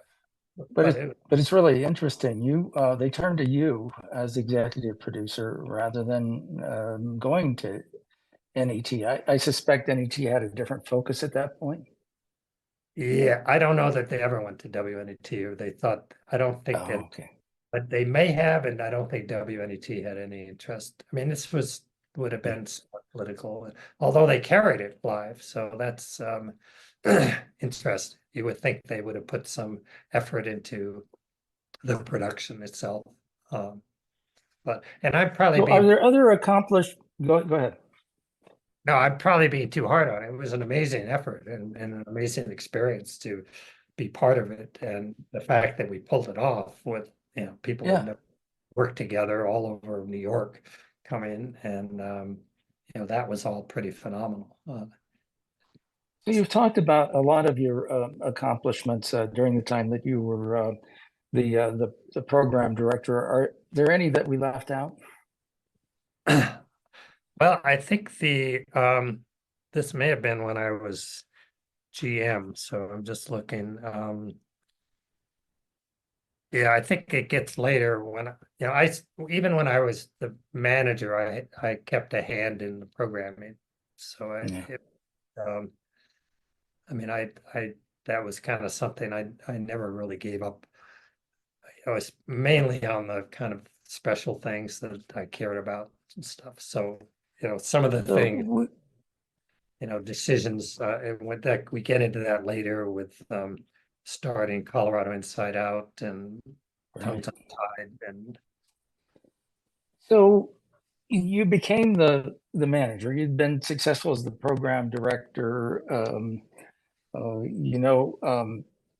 But it's really interesting. They turned to you as executive producer rather than going to NET. I suspect NET had a different focus at that point. Yeah, I don't know that they ever went to WNET, or they thought, I don't think that, Okay. but they may have, and I don't think WNET had any interest. I mean, this would have been somewhat political, although they carried it live. So that's interesting. You would think they would have put some effort into the production itself. And I'm probably So are being, there other accomplished, go ahead. no, I'm probably being too hard on it. It was an amazing effort and an amazing experience to be part of it. And the fact that we pulled it off with, you know, people that Yeah. never worked together all over New York come in, and you know, that was all pretty phenomenal. So you've talked about a lot of your accomplishments during the time that you were the program director. Are there any that we left out? Well, I think this may have been when I was GM, so I'm just looking. Yeah, I think it gets later when, you know, even when I was the manager, I kept a hand in the programming. So Yeah. um, I mean, that was kind of something I never really gave up. I was mainly on the kind of special things that I cared about and stuff. So, you know, some of the So things, you know, decisions, and with that, we get into that later with starting Colorado Inside Out and Tongues right. Untied, and So you became the manager. You'd been successful as the program director.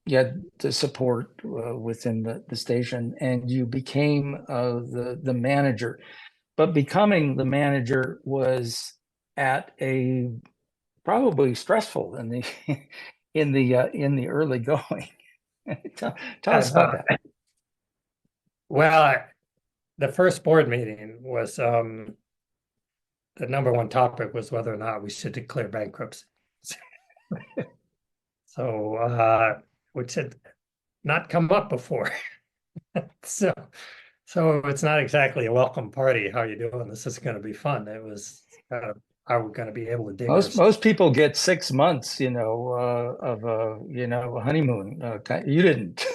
You had the support within the station, and you became the manager. But becoming the manager was at a probably stressful in the in the early going. Tell us about that. well, the first board meeting was the number one topic was whether or not we should declare bankruptcy. So which had not come up before. So it's not exactly a welcome party. How you doing? This is going to be fun. It was are we going to be able to dig Most people get 6 months, of a honeymoon. You didn't.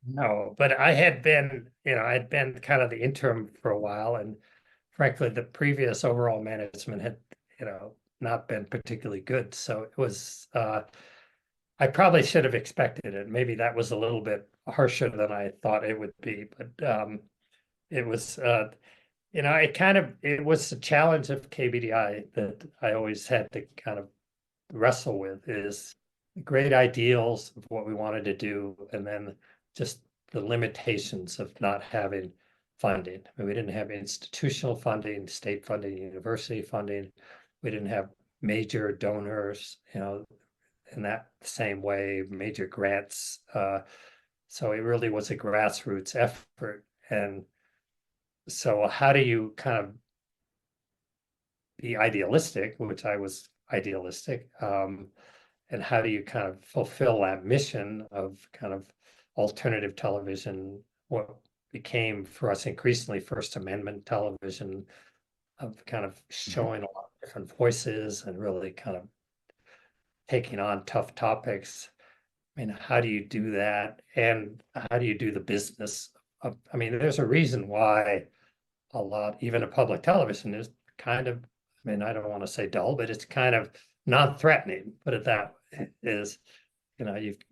No, but I had been, you know, I'd been kind of the interim for a while, and frankly, the previous overall management had, you know, not been particularly good. So it was I probably should have expected it. Maybe that was a little bit harsher than I thought it would be, but it was it was the challenge of KBDI that I always had to kind of wrestle with is great ideals of what we wanted to do, and then just the limitations of not having funding. I mean, we didn't have institutional funding, state funding, university funding. We didn't have major donors, in that same way, major grants. So it really was a grassroots effort. And so how do you kind of be idealistic, which I was idealistic, and how do you kind of fulfill that mission of kind of alternative television, what became for us increasingly First Amendment television, of kind of showing a lot of different voices and really kind of taking on tough topics. I mean, how do you do that? And how do you do the business of, I mean, there's a reason why a lot, even a public television is kind of, I mean, I don't want to say dull, but it's kind of non-threatening, put it that way, is,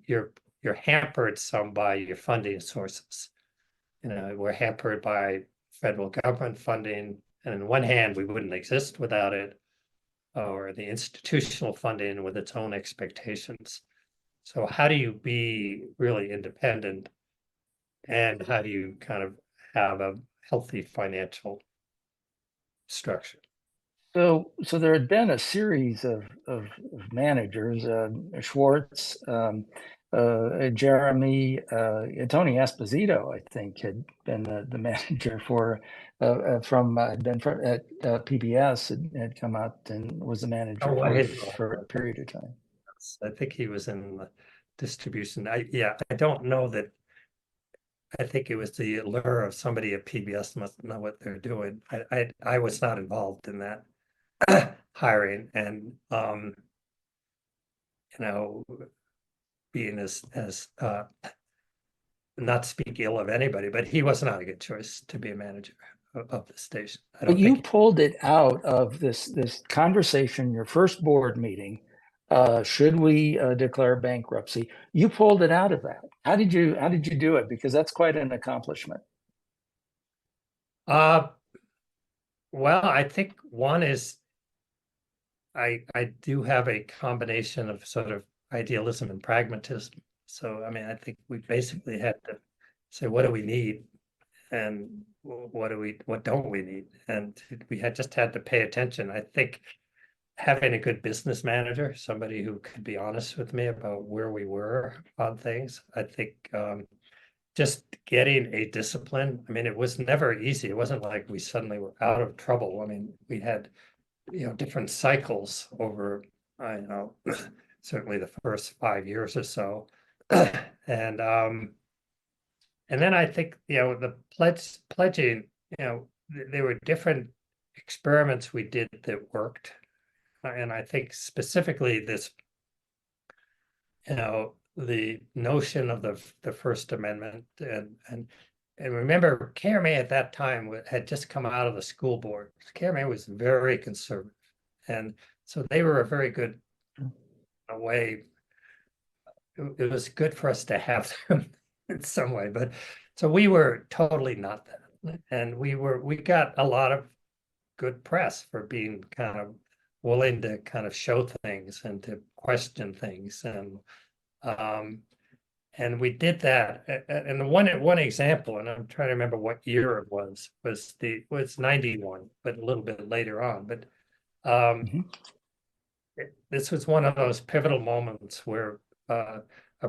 you're hampered some by your funding sources. We're hampered by federal government funding, and on one hand, we wouldn't exist without it, or the institutional funding with its own expectations. So how do you be really independent, and how do you kind of have a healthy financial structure? So there had been a series of managers, Schwartz, Jeremy, Tony Esposito, I think, had been the manager for had been at PBS, had come out and was the manager for a period of time. I think he was in the distribution. I don't know that. I think it was the allure of somebody at PBS must know what they're doing. I was not involved in that hiring, and being as not speak ill of anybody, but he was not a good choice to be a manager of the station. I But don't you think pulled it out of this conversation, your first board meeting. Should we declare bankruptcy? You pulled it out of that. How did you do it? Because that's quite an accomplishment. well, I think one is I do have a combination of sort of idealism and pragmatism. So I mean, I think we basically had to say, what do we need, and what don't we need, and we just had to pay attention. I think having a good business manager, somebody who could be honest with me about where we were on things. I think just getting a discipline. I mean, it was never easy. It wasn't like we suddenly were out of trouble. I mean, we had different cycles over, I know, certainly the first 5 years or so. And then I think, the pledging, there were different experiments we did that worked. And I think specifically this, the notion of the First Amendment, and remember, KRMA at that time had just come out of the school board. KRMA was very conservative, and so they were a very good way. It was good for us to have them in some way, but so we were totally not that, and we got a lot of good press for being kind of willing to kind of show things and to question things, and we did that. And one example, and I'm trying to remember what year it was 91, but a little bit later on. But this was one of those pivotal moments where a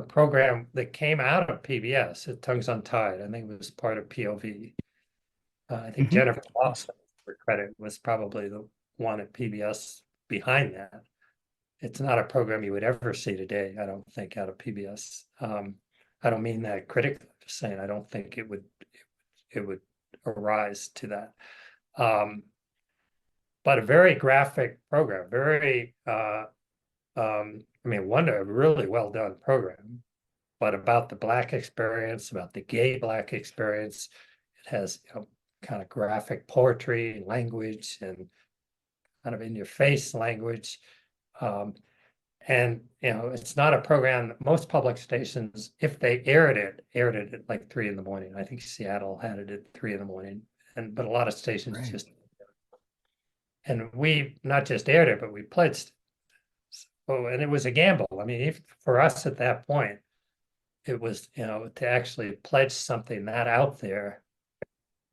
program that came out of PBS, Tongues Untied, I think it was part of POV. I think Jennifer Lawson, for credit, was probably the one at PBS behind that. It's not a program you would ever see today, I don't think, out of PBS. I don't mean that critically, I'm just saying I don't think it would arise to that. But a very graphic program, very I mean, a really well done program, but about the Black experience, about the gay Black experience. It has kind of graphic poetry and language and kind of in your face language. And, it's not a program that most public stations, if they aired it at like 3 in the morning. I think Seattle had it at 3 in the morning. But a lot of stations Right. just, and we not just aired it, but we pledged. Oh, and it was a gamble. I mean, if for us at that point, it was, to actually pledge something that out there.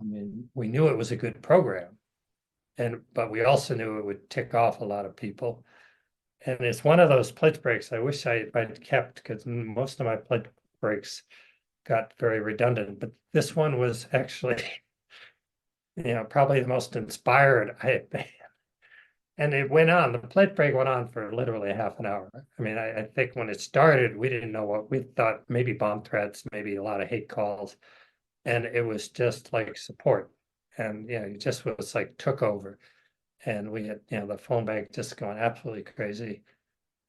I mean, we knew it was a good program. But we also knew it would tick off a lot of people. And it's one of those pledge breaks I wish I'd kept, because most of my pledge breaks got very redundant. But this one was actually, probably the most inspired I had been. And it went on, the pledge break went on for literally half an hour. I mean, I think when it started, we didn't know what we thought, maybe bomb threats, maybe a lot of hate calls. And it was just like support. And, it just was like took over. And we had, the phone bank just going absolutely crazy.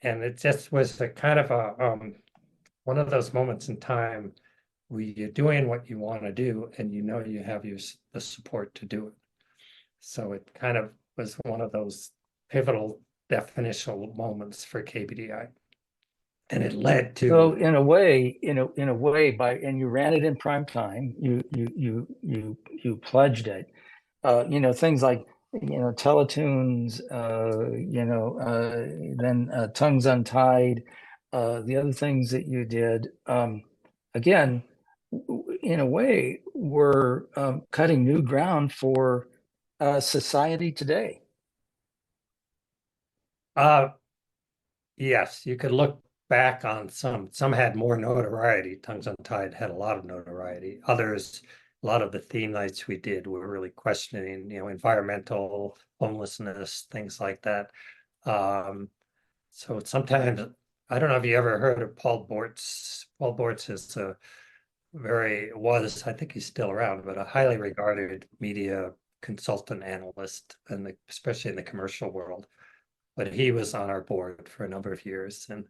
And it just was a kind of one of those moments in time where you're doing what you want to do and you have the support to do it. So it kind of was one of those pivotal definitional moments for KBDI. And it led So to in a way, and you ran it in prime time. You pledged it. Things like Teletoons, then Tongues Untied, the other things that you did. Again, in a way, were cutting new ground for society today. uh yes, you could look back on some had more notoriety. Tongues Untied had a lot of notoriety. Others, a lot of the theme nights we did were really questioning, environmental, homelessness, things like that. So sometimes, I don't know if you ever heard of Paul Bortz. Paul Bortz is I think he's still around, but a highly regarded media consultant analyst, especially in the commercial world. But he was on our board for a number of years. And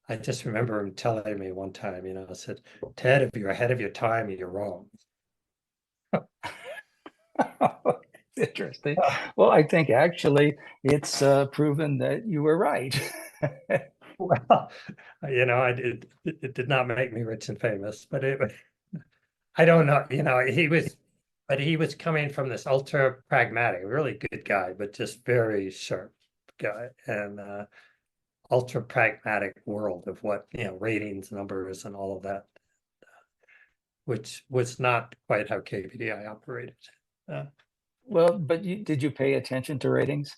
I just remember him telling me one time, said, Ted, if you're ahead of your time, you're wrong. Interesting. Well, I think actually it's proven that you were right. Well, it did not make me rich and famous, but I don't know, but he was coming from this ultra pragmatic, really good guy, but just very sharp guy, and ultra pragmatic world of what, ratings, numbers, and all of that, which was not quite how KBDI operated. Well, but did you pay attention to ratings?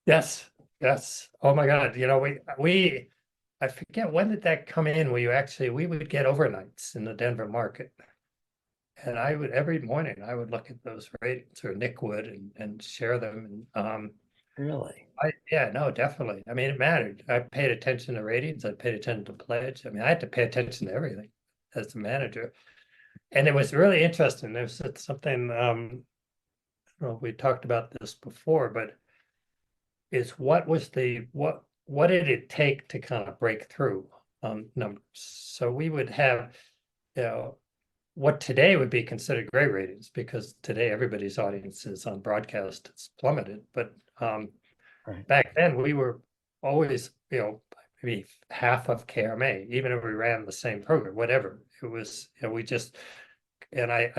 Yes, yes. Oh my God, I forget, when did that come in? We would get overnights in the Denver market. And every morning I would look at those ratings, or Nick would, and share them. And Really? yeah, no, definitely. I mean, it mattered. I paid attention to ratings. I paid attention to pledge. I mean, I had to pay attention to everything as a manager. And it was really interesting. There's something, I don't know if we talked about this before, but is what did it take to kind of break through numbers? So we would have, what today would be considered great ratings, because today everybody's audience is on broadcast, it's plummeted. But Right. back then we were always, maybe half of KRMA, even if we ran the same program, whatever. It was, we just, and I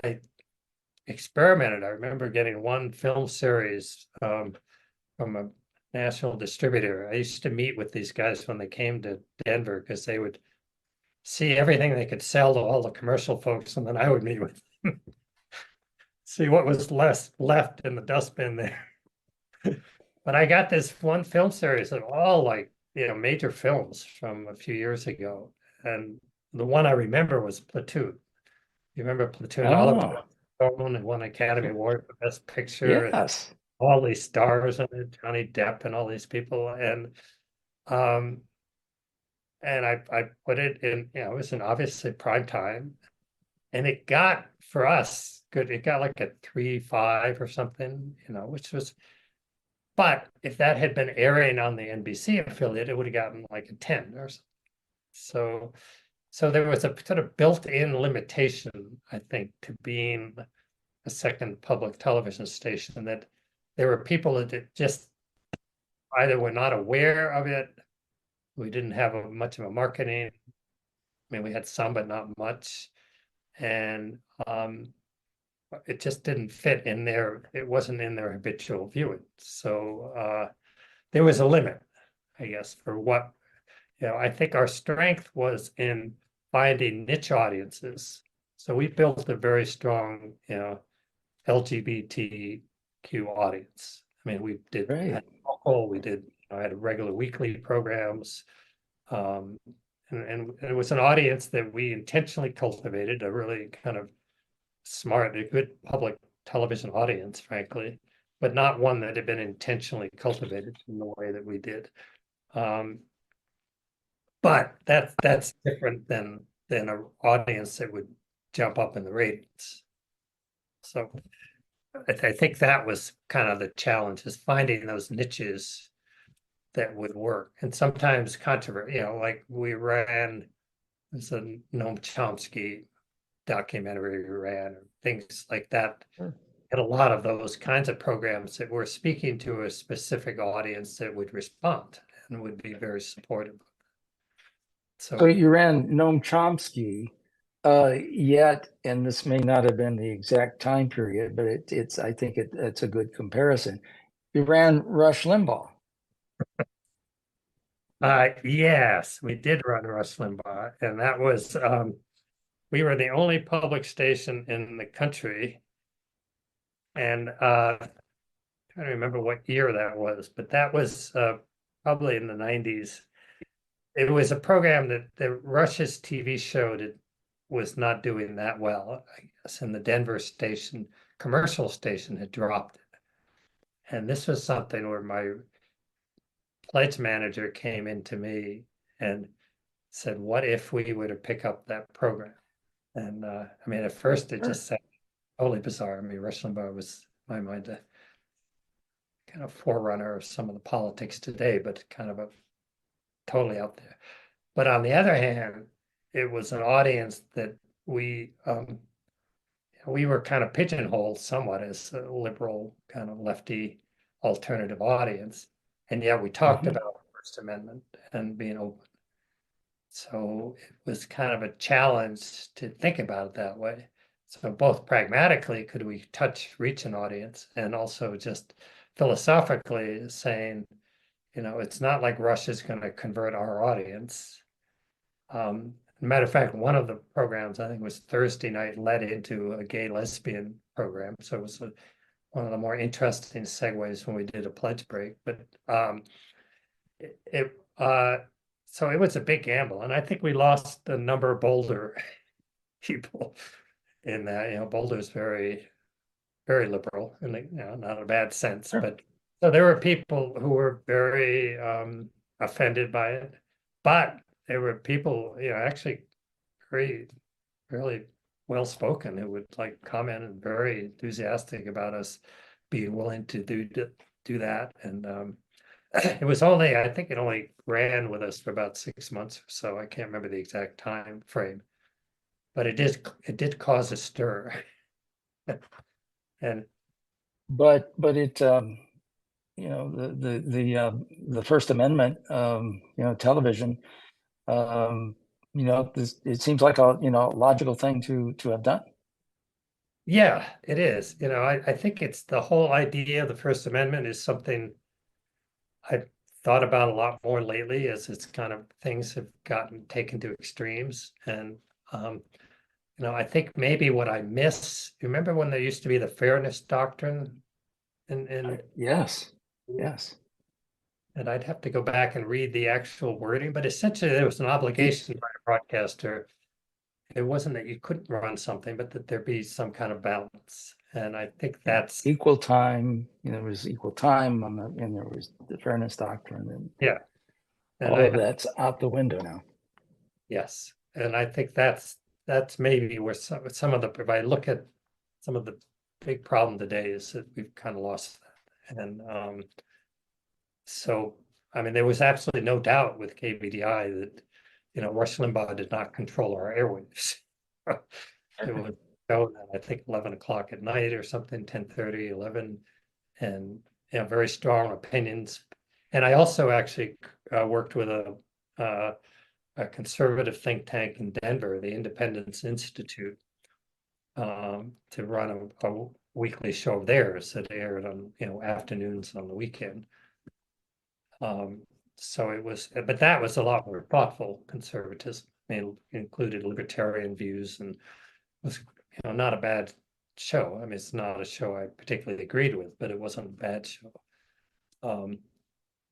experimented. I remember getting one film series from a national distributor. I used to meet with these guys when they came to Denver, because they would see everything they could sell to all the commercial folks, and then I would meet with them, see what was left in the dustbin there. But I got this one film series of all, like, major films from a few years ago. And the one I remember was Platoon. You remember Platoon? Oliver Oh, Stone and won an Academy Award for Best Picture, and yes. all these stars in it, Johnny Depp and all these people. Um, and I put it in, it was in obviously prime time. And it got, for us, good. It got like a 3.5 or something, which was, but if that had been airing on the NBC affiliate, it would have gotten like a 10 or something. So there was a sort of built-in limitation, I think, to being a second public television station, that there were people that just either were not aware of it, We didn't have much of a marketing. I mean, we had some, but not much. And it just didn't fit in there. It wasn't in their habitual viewing. So there was a limit, I guess, for what, I think our strength was in finding niche audiences. So we built a very strong, LGBTQ audience. I mean, we did Right. had local, we did, I had regular weekly programs. Um, and it was an audience that we intentionally cultivated, a really kind of smart, a good public television audience, frankly, but not one that had been intentionally cultivated in the way that we did. But that's different than an audience that would jump up in the ratings. So I think that was kind of the challenge, is finding those niches that would work. And sometimes controversy, like we ran, there's a Noam Chomsky documentary we ran, or things like that. Sure. And a lot of those kinds of programs that were speaking to a specific audience that would respond and would be very supportive. So So you ran Noam Chomsky, yet, and this may not have been the exact time period, but it's I think it's a good comparison. You ran Rush Limbaugh. yes, we did run Rush Limbaugh, and that was we were the only public station in the country, and trying to remember what year that was, but that was probably in the 90s. It was a program that Rush's TV show was not doing that well, I guess, and the Denver station, commercial station, had dropped it. And this was something where my pledge manager came into me and said, "What if we were to pick up that program?" And I mean, at first it Sure. just sounded totally bizarre. I mean, Rush Limbaugh was, in my mind, a kind of forerunner of some of the politics today, but kind of a totally out there. But on the other hand, it was an audience that we were kind of pigeonholed somewhat as a liberal, kind of lefty alternative audience. And yet we talked Mhm. about the First Amendment and being open. So it was kind of a challenge to think about it that way. So both pragmatically, could we reach an audience, and also just philosophically saying, it's not like Russia's going to convert our audience. Matter of fact, one of the programs, I think, was Thursday night, led into a gay lesbian program. So it was one of the more interesting segues when we did a pledge break. But so it was a big gamble, and I think we lost a number of Boulder people in that. Boulder's very, very liberal, and not a bad sense, Sure. but so there were people who were very offended by it, but there were people, actually very, really well spoken, who would like comment and very enthusiastic about us being willing to do that. And it was only, I think it only ran with us for about 6 months or so. I can't remember the exact time frame, but it did cause a stir. And But it the First Amendment, television, it seems like a logical thing to have done. yeah, it is. I think it's the whole idea of the First Amendment is something I've thought about a lot more lately, as it's kind of things have gotten taken to extremes. And I think maybe what I miss, remember when there used to be the fairness doctrine, and Yes. Yes. and I'd have to go back and read the actual wording, but essentially there was an E- obligation by a broadcaster. It wasn't that you couldn't run something, but that there be some kind of balance. And I think yeah. that's, Equal time. There was equal time and there was the fairness doctrine, and yeah. And all of that's out the window now. yes. And I think that's maybe where some of the, if I look at some of the big problem today, is that we've kind of lost that. And so, I mean, there was absolutely no doubt with KBDI that, Rush Limbaugh did not control our airwaves. It was shown at, I think, 11 o'clock at night or something, 10:30, 11, and very strong opinions. And I also actually worked with a a conservative think tank in Denver, the Independence Institute, to run a weekly show of theirs that aired on, afternoons on the weekend. So it was, but that was a lot more thoughtful conservatism. I mean, it included libertarian views and was, not a bad show. I mean, it's not a show I particularly agreed with, but it wasn't a bad show. And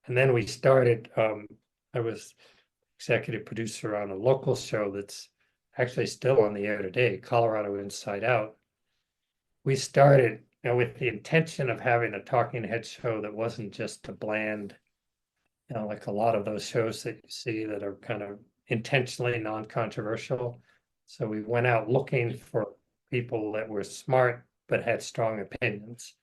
then we started, I was executive producer on a local show that's actually still on the air today, Colorado Inside Out. We started, with the intention of having a talking head show that wasn't just a bland, like a lot of those shows that you see that are kind of intentionally non-controversial. So we went out looking for people that were smart but had strong opinions,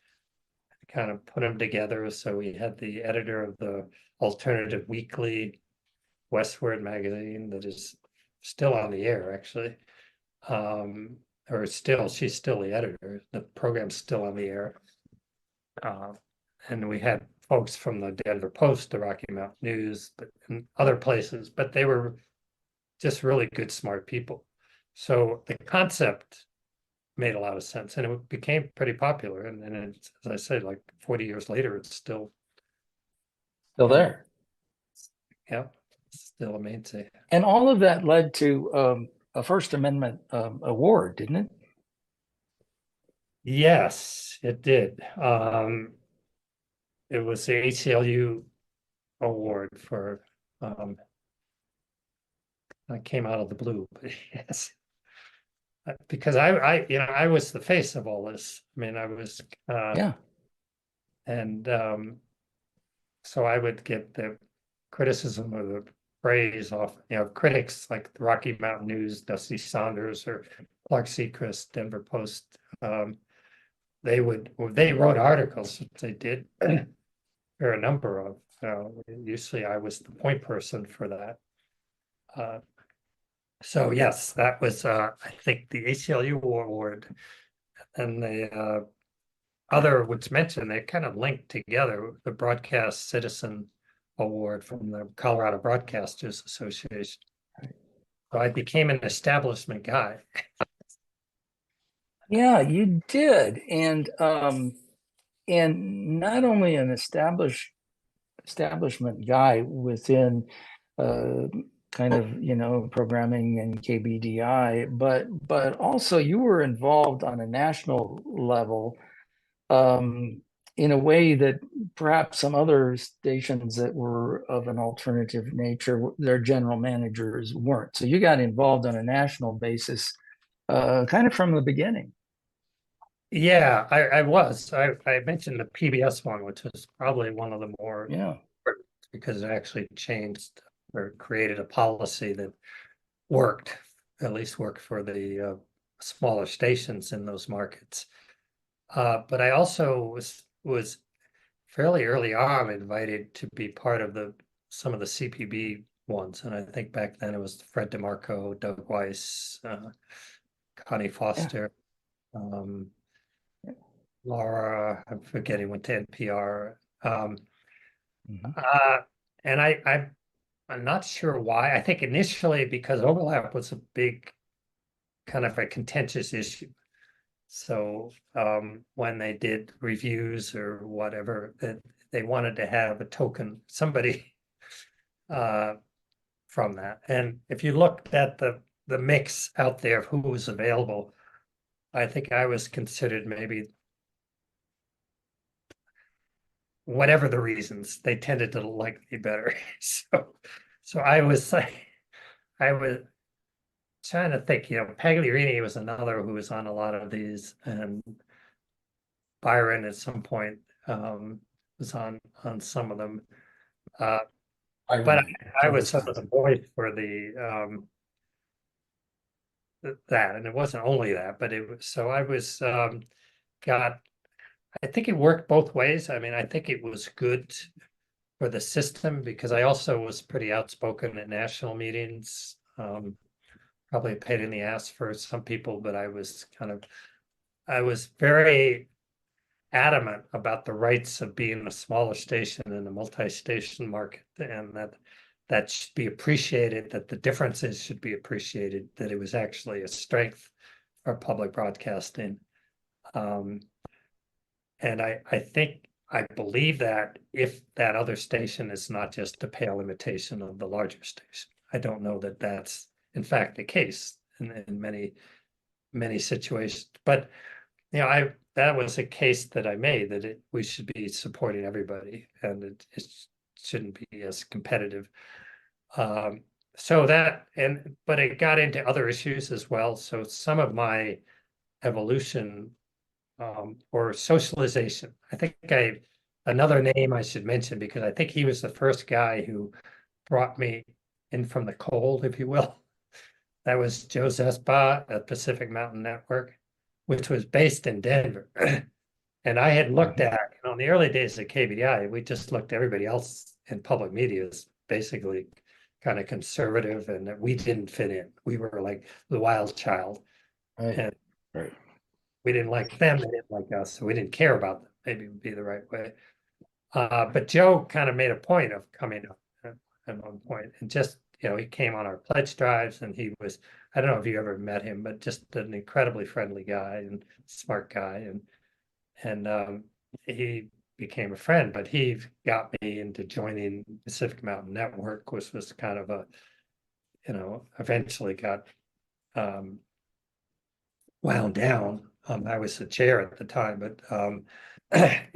kind of put them together. So we had the editor of the Alternative Weekly, Westward magazine, that is still on the air, actually. Or she's still the editor. The program's still on the air. And we had folks from the Denver Post, the Rocky Mountain News, and other places, but they were just really good, smart people. So the concept made a lot of sense, and it became pretty popular. And it's, as I said, like 40 years later, it's still there. Yeah, still a mainstay. And all of that led to a First Amendment award, didn't it? Yes, it did. It was the ACLU award for, I came out of the blue, but yes. Because I was the face of all this. I mean, I was, Yeah. and so I would get the criticism or the praise off, critics like the Rocky Mountain News, Dusty Saunders, or Clark Seacrest, Denver Post. They wrote articles that they did. There are a number of, usually I was the point person for that. So yes, that was, I think, the ACLU award, and the other was mentioned, they kind of linked together, the Broadcast Citizen Award from the Colorado Broadcasters Association. So I became an establishment guy. Yeah, you did. And not only an establishment guy within kind of, programming and KBDI, but also you were involved on a national level in a way that perhaps some other stations that were of an alternative nature, their general managers weren't. So you got involved on a national basis kind of from the beginning. Yeah, I was. I mentioned the PBS one, which was probably one of the more, Yeah. because it actually changed or created a policy that worked, at least worked for the smaller stations in those markets. But I also was fairly early on invited to be part of some of the CPB ones, and I think back then it was Fred DeMarco, Doug Weiss, Connie Foster, Laura, I'm forgetting, went to NPR. And I'm not sure why. I think initially because overlap was a big kind of a contentious issue. So when they did reviews or whatever, that they wanted to have a token, somebody from that. And if you looked at the mix out there of who was available, I think I was considered, maybe, whatever the reasons, they tended to like me better. So I was like, I was trying to think, Pagliarini was another who was on a lot of these, and Byron at some point was on some of them. But I was sort of the voice for that, and it wasn't only that, but it was, so I was I think it worked both ways. I mean, I think it was good for the system because I also was pretty outspoken at national meetings. Probably a pain in the ass for some people, but I was very adamant about the rights of being a smaller station in a multi-station market, and that should be appreciated, that the differences should be appreciated, that it was actually a strength for public broadcasting. And I believe that if that other station is not just a pale imitation of the larger station. I don't know that that's in fact the case in many situations. But that was a case that I made, that we should be supporting everybody, and it shouldn't be as competitive. But it got into other issues as well. So some of my evolution or socialization, I think another name I should mention, because I think he was the first guy who brought me in from the cold, if you will. That was Joe Zespa at Pacific Mountain Network, which was based in Denver. And I had looked at, in the early days of KBDI, we just looked at everybody else in public media as basically kind of conservative, and that we didn't fit in. We were like the wild child. Right. And Right. we didn't like them, they didn't like us, so we didn't care about them, maybe would be the right way. But Joe kind of made a point of coming up at one point, and just, he came on our pledge drives, and he was, I don't know if you ever met him, but just an incredibly friendly guy and smart guy. And he became a friend, but he got me into joining Pacific Mountain Network, which was kind of a, eventually got wound down. I was the chair at the time, but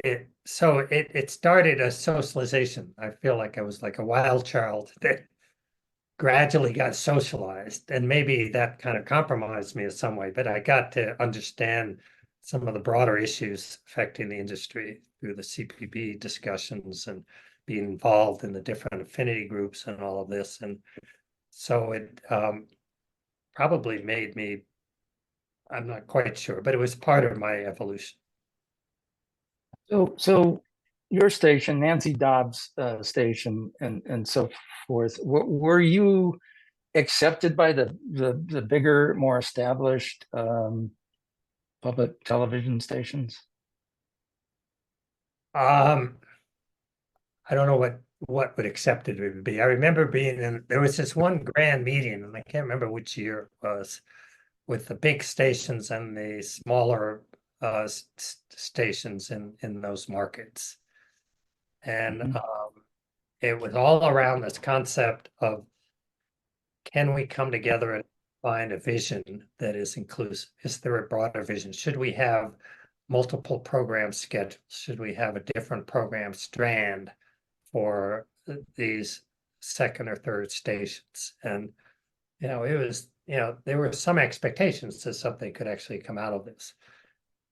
it started a socialization. I feel like I was like a wild child that gradually got socialized, and maybe that kind of compromised me in some way, but I got to understand some of the broader issues affecting the industry through the CPB discussions and being involved in the different affinity groups and all of this. And so it probably made me, I'm not quite sure, but it was part of my evolution. So your station, Nancy Dobbs' station, and so forth. Were you accepted by the bigger, more established public television stations? I don't know what would accepted would be. I remember being there was this one grand meeting, and I can't remember which year it was, with the big stations and the smaller stations in those markets. And it was all around this concept of, can we come together and find a vision that is inclusive? Is there a broader vision? Should we have multiple program schedules? Should we have a different program strand for these second or third stations? And it was, there were some expectations that something could actually come out of this,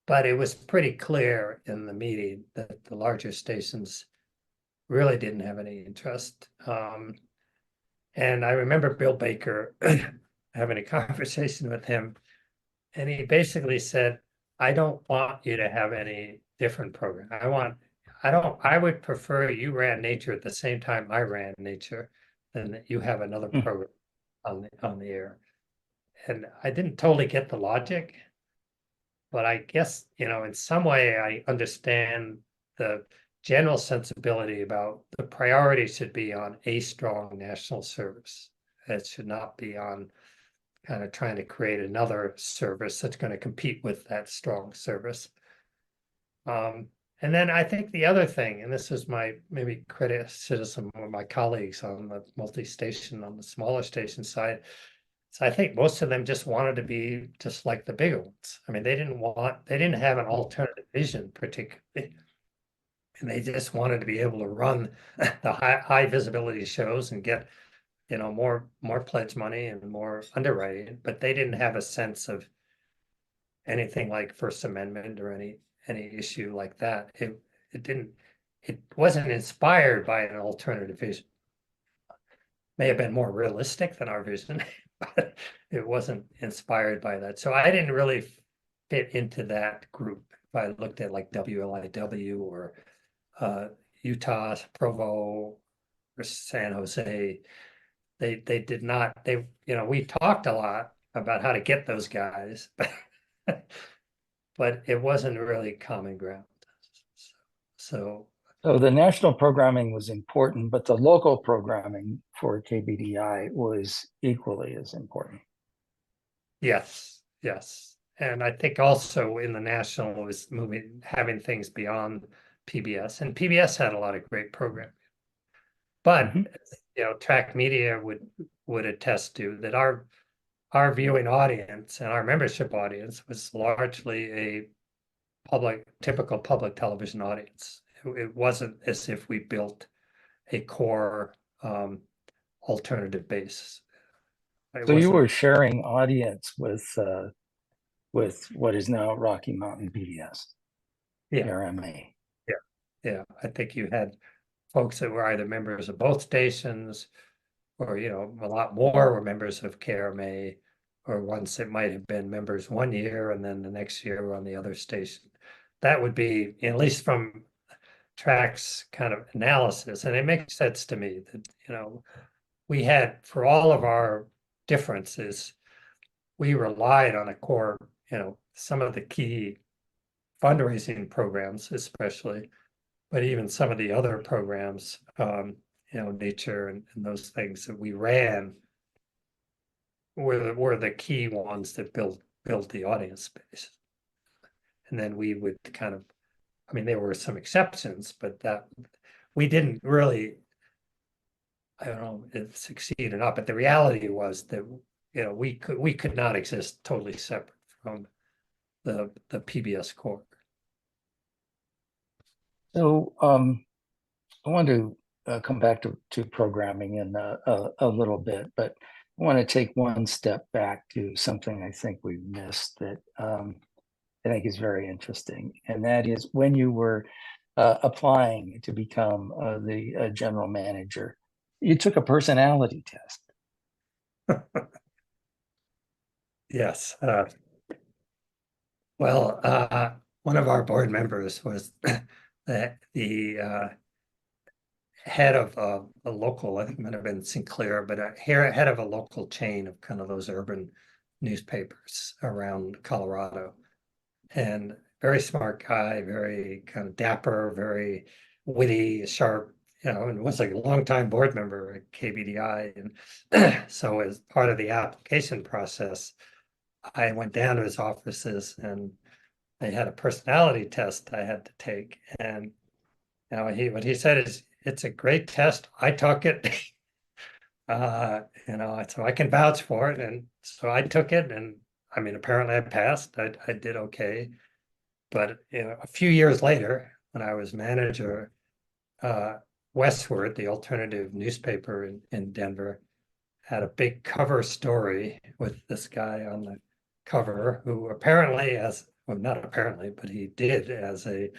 but it was pretty clear in the meeting that the larger stations really didn't have any interest. And I remember Bill Baker having a conversation with him, and he basically said, I don't want you to have any different program. I would prefer you ran Nature at the same time I ran Nature, than that you have another program on the air. And I didn't totally get the logic, but I guess, in some way I understand the general sensibility about the priority should be on a strong national service. It should not be on kind of trying to create another service that's going to compete with that strong service. And then I think the other thing, and this is my maybe criticism of my colleagues on the multi-station, on the smaller station side, so I think most of them just wanted to be just like the bigger ones. I mean, they didn't have an alternative vision particularly. And they just wanted to be able to run the high visibility shows and get, more pledge money and more underwriting, but they didn't have a sense of anything like First Amendment or any issue like that. It wasn't inspired by an alternative vision. May have been more realistic than our vision, but it wasn't inspired by that. So I didn't really fit into that group. If I looked at like WLIW or Utah, Provo, or San Jose, they did not, we talked a lot about how to get those guys, but it wasn't really common ground. So So the national programming was important, but the local programming for KBDI was equally as important. Yes, yes. And I think also in the national was having things beyond PBS, and PBS had a lot of great programming. But Mhm. Track Media would attest to that our viewing audience and our membership audience was largely a typical public television audience. It wasn't as if we built a core alternative base. It So you wasn't. were sharing audience with what is now Rocky Mountain PBS, Yeah, RMA. yeah, yeah. I think you had folks that were either members of both stations, or a lot more were members of KRMA, or ones that might have been members one year and then the next year were on the other station. That would be, at least from Track's kind of analysis, and it makes sense to me that we had, for all of our differences, we relied on a core, some of the key fundraising programs, especially, but even some of the other programs, nature and those things that we ran were the key ones that built the audience base. And then we would kind of, I mean, there were some exceptions, but that we didn't really, I don't know if succeed or not, but the reality was that we could not exist totally separate from the PBS core. So I want to come back to programming in a little bit, but I want to take one step back to something I think we missed that I think is very interesting, and that is when you were applying to become the general manager, you took a personality test. Yes. Well, one of our board members was the head of a local, I think it might have been Sinclair, but head of a local chain of kind of those urban newspapers around Colorado. And very smart guy, very kind of dapper, very witty, sharp, and was like a longtime board member at KBDI. And so as part of the application process, I went down to his offices and they had a personality test I had to take. And what he said is, it's a great test. I took it. So I can vouch for it. And so I took it, and I mean, apparently I passed. I did okay. But a few years later, when I was manager, Westward, the alternative newspaper in Denver, had a big cover story with this guy on the cover who apparently, well, not apparently, but he did, as a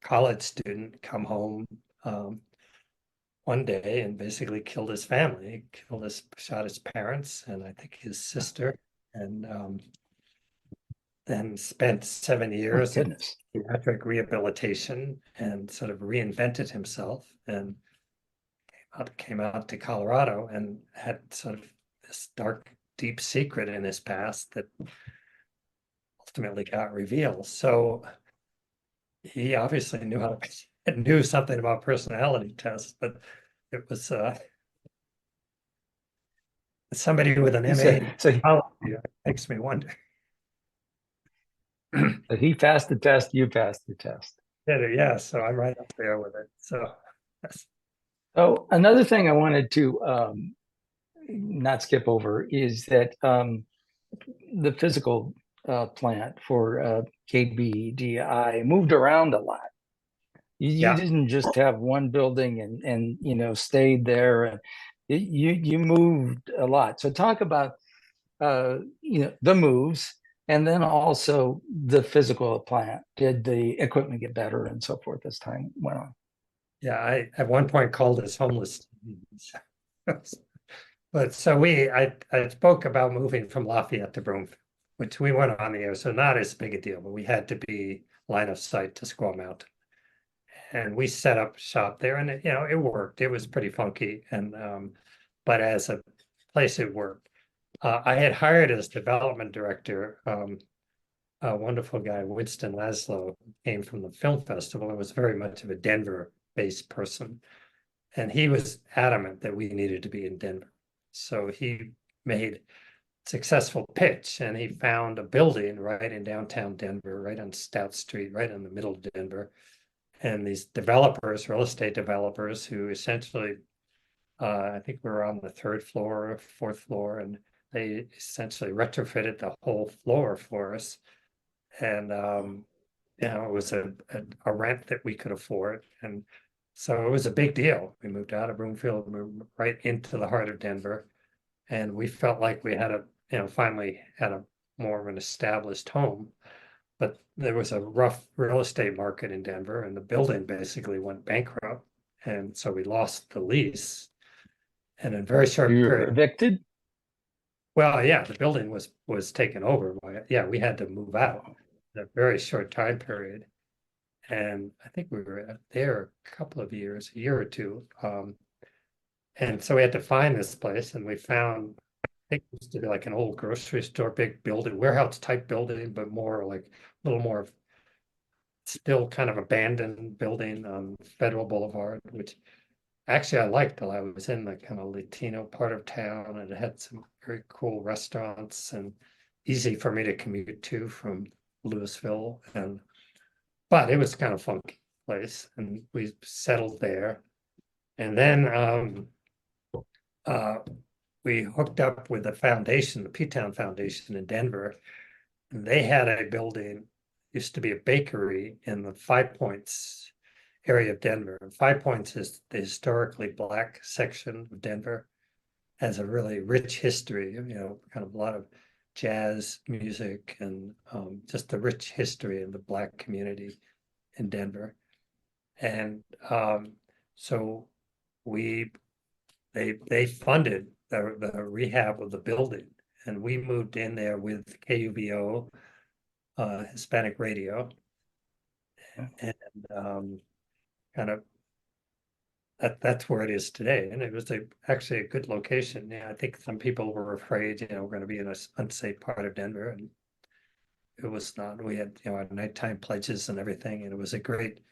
college student, come home one day and basically killed his family, shot his parents and I think his sister, and then spent 7 My years in goodness. pediatric rehabilitation and sort of reinvented himself, and came out to Colorado and had sort of this dark, deep secret in his past that ultimately got revealed. So he obviously knew something about personality tests, but it was somebody with an MA in So psychology. Makes me wonder. he passed the test, you passed the test. Yeah, so I'm right up there with it. So that's, So another thing I wanted to not skip over is that the physical plant for KBDI moved around a lot. You yeah, didn't just have one building and stayed there, and you moved a lot. So talk about the moves, and then also the physical plant. Did the equipment get better and so forth as time went on? yeah. I at one point called us homeless. But so I spoke about moving from Lafayette to Broomfield, which we went on the air, so not as big a deal, but we had to be line of sight to Squaw Mountain. And we set up shop there, and it worked. It was pretty funky, and but as a place, it worked. I had hired as development director a wonderful guy, Winston Laszlo, came from the film festival and was very much of a Denver based person. And he was adamant that we needed to be in Denver. So he made successful pitch and he found a building right in downtown Denver, right on Stout Street, right in the middle of Denver. And these developers, real estate developers, who essentially, I think we were on the third floor, fourth floor, and they essentially retrofitted the whole floor for us. And it was a rent that we could afford. And so it was a big deal. We moved out of Broomfield, moved right into the heart of Denver. And we felt like we had finally had a more of an established home. But there was a rough real estate market in Denver, and the building basically went bankrupt. And so we lost the lease. And in a very short You're period, evicted? well, yeah, the building was taken over by it. Yeah, we had to move out in a very short time period. And I think we were there a couple of years, a year or two. And so we had to find this place, and we found, I think it used to be like an old grocery store, big building, warehouse type building, but more like a little more still kind of abandoned building on Federal Boulevard, which actually I liked till I was in the kind of Latino part of town, and it had some very cool restaurants and easy for me to commute to from Louisville. But it was kind of funky place, and we settled there. And then we hooked up with the foundation, the P-Town Foundation in Denver. And they had a building, used to be a bakery in the Five Points area of Denver. And Five Points is the historically Black section of Denver, has a really rich history, kind of a lot of jazz music and just a rich history in the Black community in Denver. And so they funded the rehab of the building, and we moved in there with KUVO, Hispanic radio, and kind of that's where it is today. And it was actually a good location. Yeah, I think some people were afraid, we're going to be in an unsafe part of Denver, and it was not. We had, our nighttime pledges and everything, and it was a great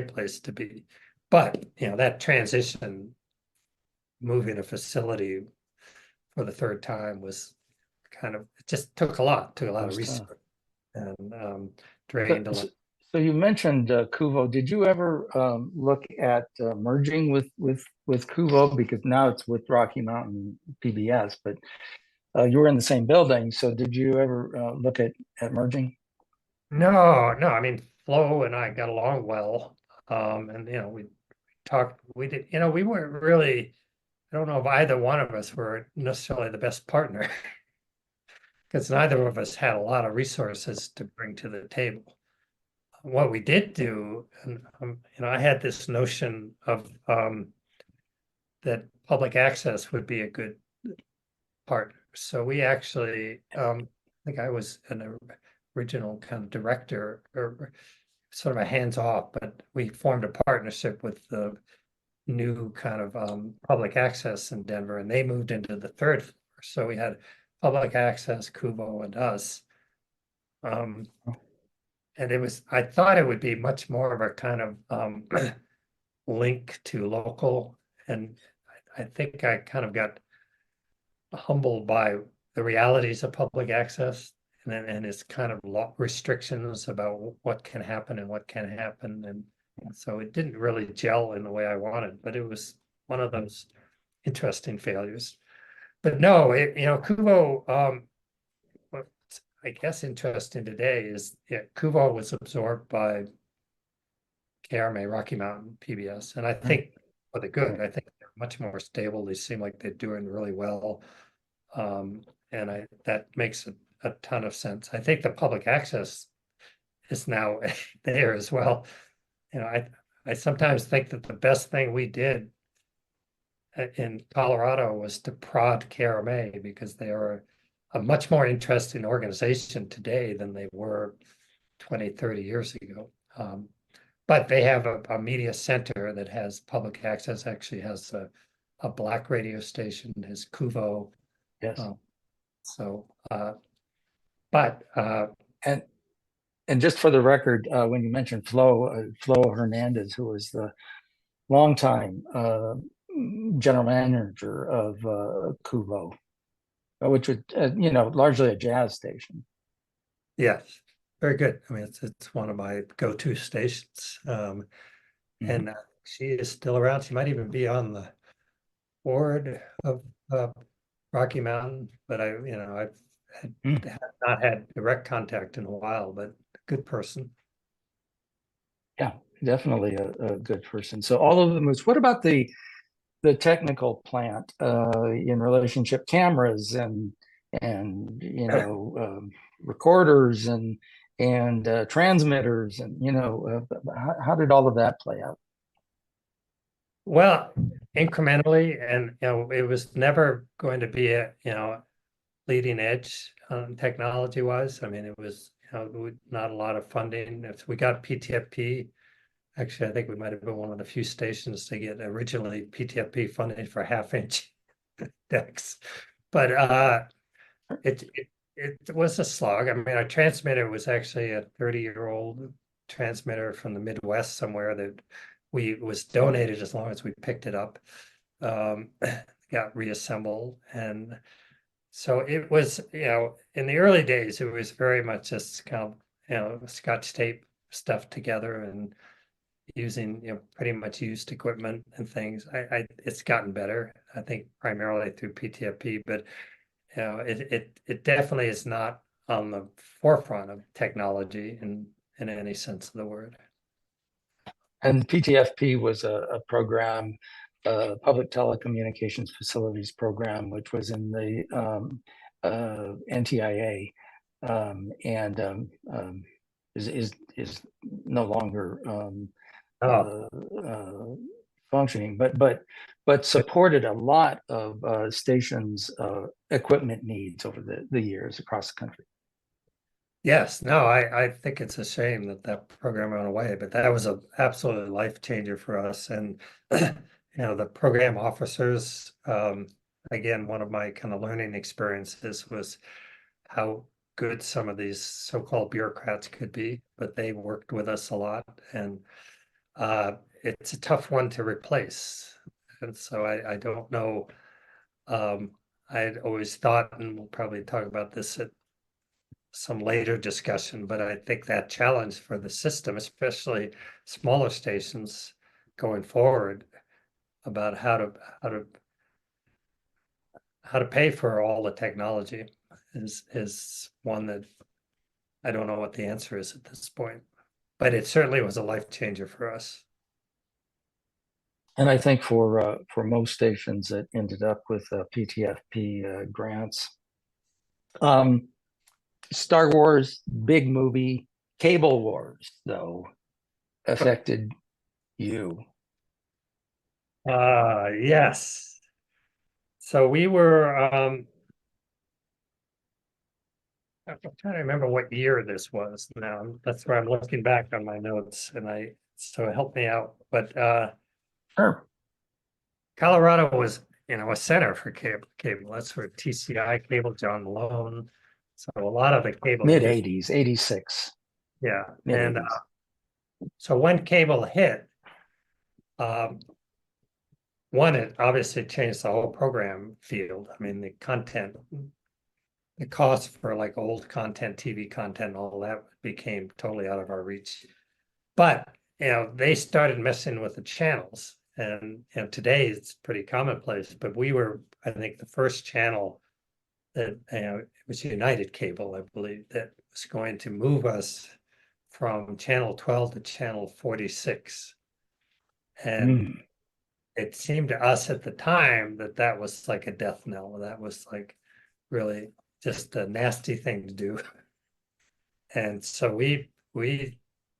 place to be. But that transition, moving a facility for the third time, was it just took a lot of research and drained a lot. So you mentioned Kuvo. Did you ever look at merging with Kuvo, because now it's with Rocky Mountain PBS, but you were in the same building. So did you ever look at merging? No. I mean, Flo and I got along well, and we talked. We did. We weren't really. I don't know if either one of us were necessarily the best partner, because neither of us had a lot of resources to bring to the table. What we did do, and I had this notion of that public access would be a good partner. So we actually, I think I was an original kind of director, or sort of a hands-off, but we formed a partnership with the new kind of public access in Denver, and they moved into the third floor. So we had public access, Kubo, and us. And I thought it would be much more of a kind of link to local. And I think I kind of got humbled by the realities of public access and its kind of law restrictions about what can happen and what can't happen. And so it didn't really gel in the way I wanted, but it was one of those interesting failures. But no, Kubo, what's I guess interesting today is Kubo was absorbed by KRMA, Rocky Mountain PBS, and I think for the good. I think they're much more stable. They seem like they're doing really well, and that makes a ton of sense. I think the public access is now there as well. I sometimes think that the best thing we did in Colorado was to prod KRMA, because they are a much more interesting organization today than they were 20, 30 years ago. But they have a media center that has public access, actually has a Black radio station, has Kuvo. Yes. So, and And just for the record, when you mentioned Flo Hernandez, who was the longtime general manager of Kuvo, which was largely a jazz station. Yes, very good. I mean, it's one of my go-to stations. And she is still around. She might even be on the board of Rocky Mountain, but I've have not had direct contact in a while, but good person. Yeah, definitely a good person. So all of them is, what about the technical plant in relationship cameras and recorders and transmitters and how did all of that play out? Well, incrementally, and it was never going to be a leading edge technology wise. I mean, it was not a lot of funding. If we got PTFP, actually, I think we might have been one of the few stations to get originally PTFP funding for half-inch decks, but it was a slog. I mean, our transmitter was actually a 30-year-old transmitter from the Midwest somewhere that was donated as long as we picked it up. Got reassembled, and so it was, in the early days, it was very much just kind of, Scotch tape stuff together and using, pretty much used equipment and things. It's gotten better, I think, primarily through PTFP, but it definitely is not on the forefront of technology in any sense of the word. And PTFP was a program, Public Telecommunications Facilities Program, which was in the NTIA, and is no longer functioning, but supported a lot of stations' equipment needs over the years across the country. Yes, no, I think it's a shame that that program went away, but that was an absolute life changer for us. And the program officers, again, one of my kind of learning experiences was how good some of these so-called bureaucrats could be, but they worked with us a lot, and it's a tough one to replace. And so I don't know. I'd always thought, and we'll probably talk about this at some later discussion, but I think that challenge for the system, especially smaller stations going forward, about how to pay for all the technology is one that I don't know what the answer is at this point, but it certainly was a life changer for us. And I think for most stations that ended up with PTFP grants. Star Wars, big movie. Cable Wars, though, affected you. Yes. So we were, I'm trying to remember what year this was now. That's where I'm looking back on my notes, and so help me out. But Sure. Colorado was, a center for cable. That's where TCI cable, John Malone. So a lot of the cable Mid 80s, 86. Yeah. Mid And 80s. So when cable hit, one, it obviously changed the whole program field. I mean, the cost for like old content, TV content, all that became totally out of our reach. But they started messing with the channels, and today it's pretty commonplace. But we were, I think, the first channel that it was United Cable, I believe, that was going to move us from channel 12 to channel 46. And it seemed to us at the time that that was like a death knell. That was like really just a nasty thing to do. And so we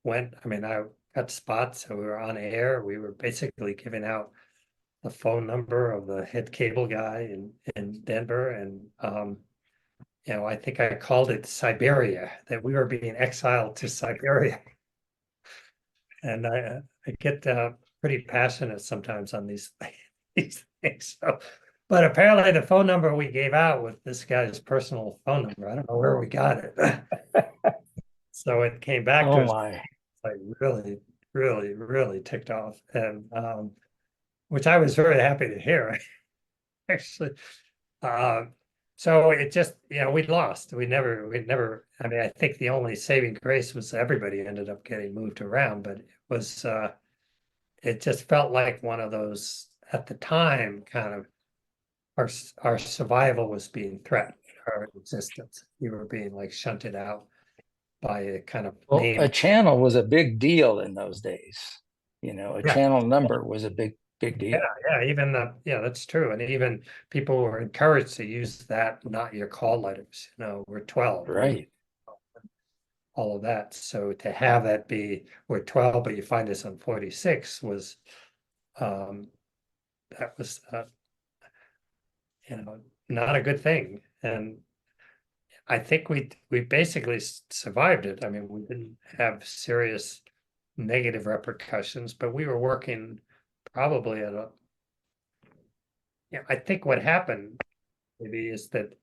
went, I mean, I got spots, so we were on air. We were basically giving out the phone number of the head cable guy in Denver. And I think I called it Siberia, that we were being exiled to Siberia. And I get pretty passionate sometimes on these things. So, but apparently the phone number we gave out was this guy's personal phone number. I don't know where we got it. So it came back to Oh us my. like really, really, really ticked off, and which I was very happy to hear, actually. Um, so it just, we lost. We never. I mean, I think the only saving grace was everybody ended up getting moved around, but it just felt like one of those at the time kind of our survival was being threatened, our existence. We were being like shunted out by a kind of Well, a name. channel was a big deal in those days. A Yeah, channel number was a big yeah, deal. yeah. Even that's true. And even people were encouraged to use that, not your call letters. We're 12, Right. all of that. So to have that be we're 12, but you find us on 46 was um that was not a good thing. And I think we basically survived it. I mean, we didn't have serious negative repercussions, but we were working probably at a I think what happened maybe is that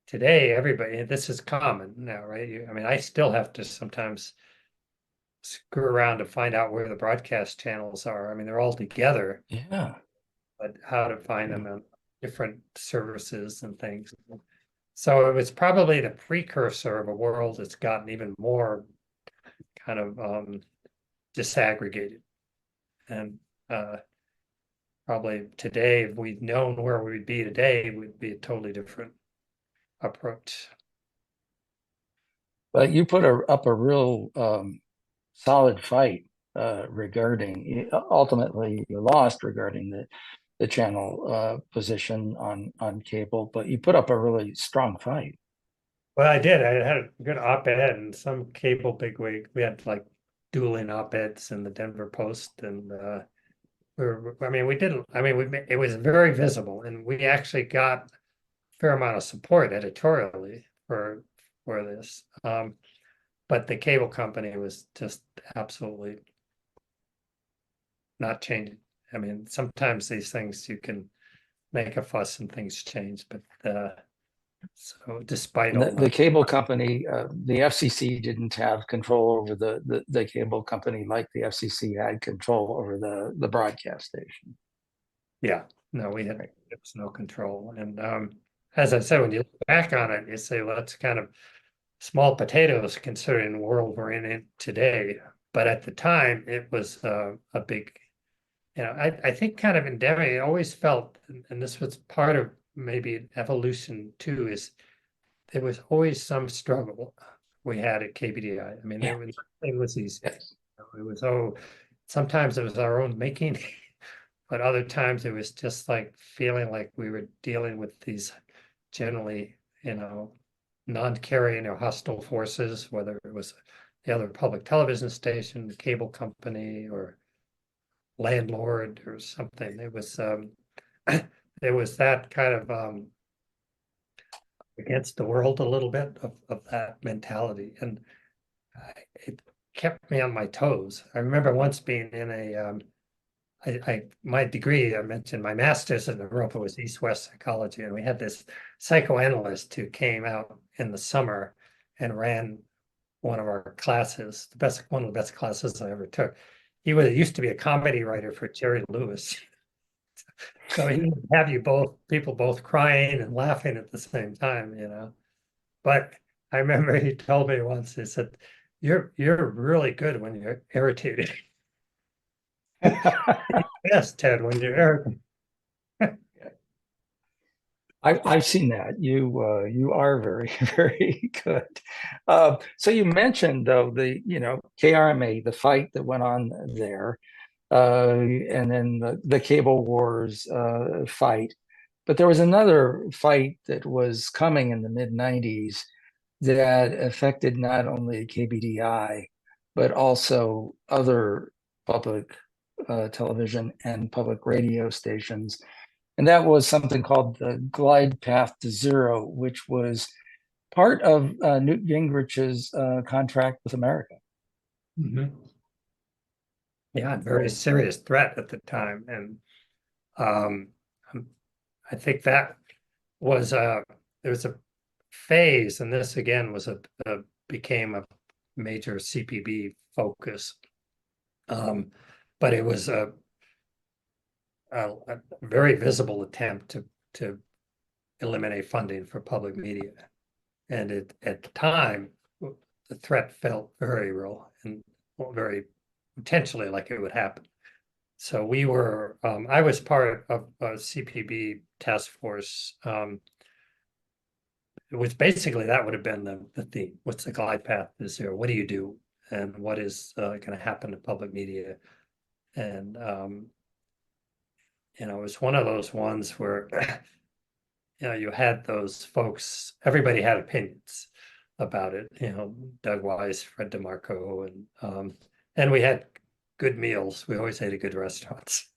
today everybody, this is common now, right? I mean, I still have to sometimes screw around to find out where the broadcast channels are. I mean, they're all together, Yeah. but how to find Yeah. them on different services and things. So it was probably the precursor of a world that's gotten even more kind of disaggregated. And probably today, if we'd known where we'd be today, it would be a totally different approach. But you put up a real solid fight regarding, ultimately you lost regarding the channel position on cable, but you put up a really strong fight. Well, I did. I had a good op-ed and some cable bigwig. We had like dueling op-eds in the Denver Post, and I mean, we didn't. I mean, it was very visible, and we actually got a fair amount of support editorially for this. But the cable company was just absolutely not changing. I mean, sometimes these things you can make a fuss and things change, but so despite And all the that, cable company, the FCC didn't have control over the cable company like the FCC had control over the broadcast station. yeah, no, Right. there was no control. And as I said, when you look back on it, you say, well, that's kind of small potatoes considering the world we're in it today. But at the time, it was a big, I think kind of endemic. I always felt, and this was part of maybe evolution too, is there was always some struggle we had at KBDI. I mean, Yeah. it was easy. Yes. It was, sometimes it was our own making, but other times it was just like feeling like we were dealing with these generally, non-carrying or hostile forces, whether it was the other public television station, the cable company, or landlord or something. It was there was that kind of against the world a little bit of that mentality. And it kept me on my toes. I remember once being in my degree, I mentioned my master's in Europa was East-West psychology, and we had this psychoanalyst who came out in the summer and ran one of our classes, one of the best classes I ever took. He used to be a comedy writer for Jerry Lewis. So he would have people both crying and laughing at the same time. But I remember he told me once, he said, you're really good when you're irritated. Yes, Ted, when you're irritated. I've seen that. You are very very good. So you mentioned though the KRMA, the fight that went on there, and then the cable wars fight. But there was another fight that was coming in the mid '90s that affected not only KBDI but also other public television and public radio stations. And that was something called the Glide Path to Zero, which was part of Newt Gingrich's contract with America. Mhm. Yeah, very serious threat at the time. And um, I think that was there was a phase, and this again was became major CPB focus. But it was a very visible attempt to eliminate funding for public media. And at the time, the threat felt very real and very potentially like it would happen. So we were, I was part of a CPB task force. It was basically, that would have been the theme. What's the glide path to zero? What do you do? And what is going to happen to public media? And, it was one of those ones where, you had those folks, everybody had opinions about it, Doug Wise, Fred DeMarco, and we had good meals. We always ate at good restaurants.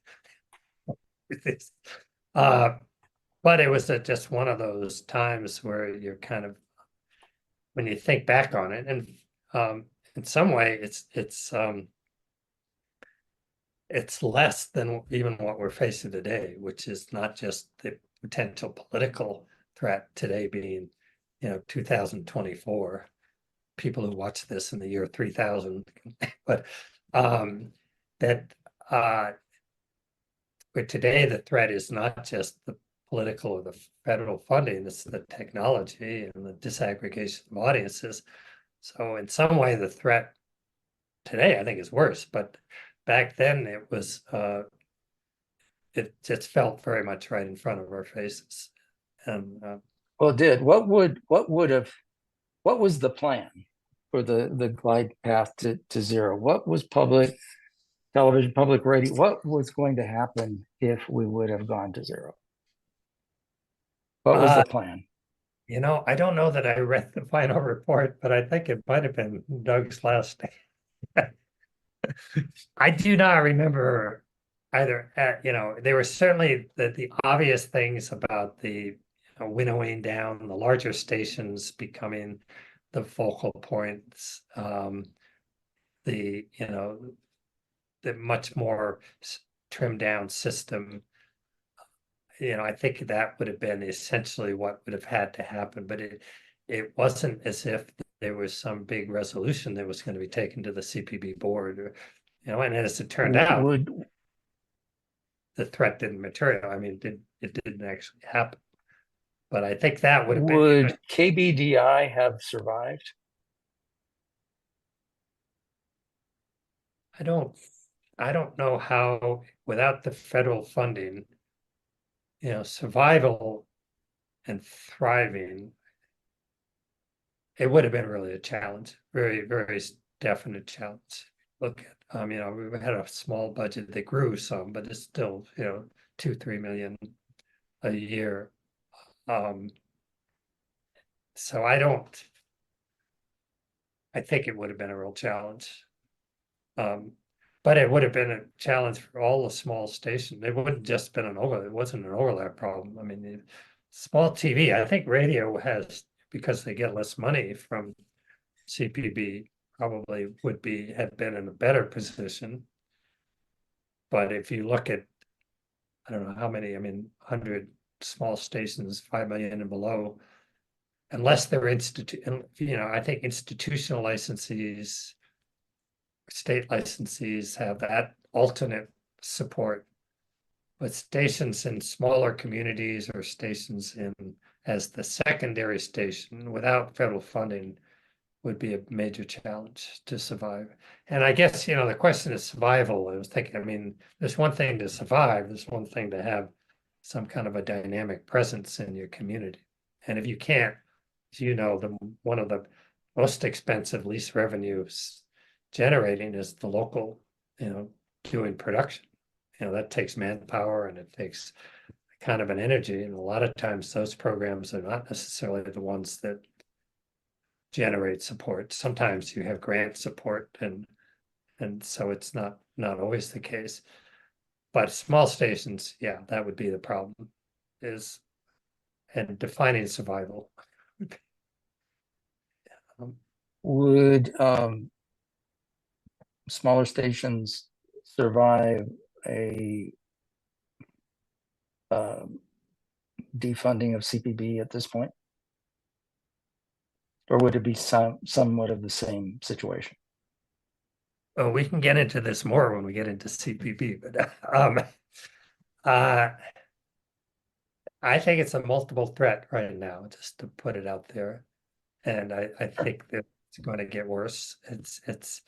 But it was just one of those times where you're kind of, when you think back on it, and in some way it's less than even what we're facing today, which is not just the potential political threat today being, 2024. People who watch this in the year 3000, but that but today the threat is not just the political or the federal funding, it's the technology and the disaggregation of audiences. So in some way, the threat today, I think, is worse, but back then it was, it just felt very much right in front of our faces. And Well, it did. What was the plan for the glide path to zero? What was public television, public radio? What was going to happen if we would have gone to zero? What was the plan? I don't know that I read the final report, but I think it might have been Doug's last day. I do not remember either. There were certainly the obvious things about the winnowing down, the larger stations becoming the focal points, the much more trimmed down system. I think that would have been essentially what would have had to happen, but it wasn't as if there was some big resolution that was going to be taken to the CPB board, and as it turned out, the threat didn't materialize. I mean, it didn't actually happen. But I think that would have been. Would KBDI have survived? I don't know how, without the federal funding, survival and thriving, it would have been really a challenge, very, very definite challenge. Look at, we had a small budget that grew some, but it's still, 2-3 million a year. So I think it would have been a real challenge. But it would have been a challenge for all the small stations. It wouldn't just been it wasn't an overlap problem. I mean, the small TV, I think radio has, because they get less money from CPB, probably have been in a better position. But if you look at, I don't know how many, 100 small stations, 5 million and below, unless they're I think institutional licensees, state licensees have that alternate support. But stations in smaller communities or stations as the secondary station without federal funding would be a major challenge to survive. And I guess, the question is survival. I was thinking, there's one thing to survive, there's one thing to have some kind of a dynamic presence in your community. And if you can't, one of the most expensive, least revenues generating is the local, doing production. That takes manpower and it takes kind of an energy. And a lot of times those programs are not necessarily the ones that generate support. Sometimes you have grant support and so it's not always the case. But small stations, yeah, that would be the problem, and defining survival. Would smaller stations survive a defunding of CPB at this point? or would it be somewhat of the same situation? Oh, we can get into this more when we get into CPB, but uh, I think it's a multiple threat right now, just to put it out there. And I think that it's going to get worse. It's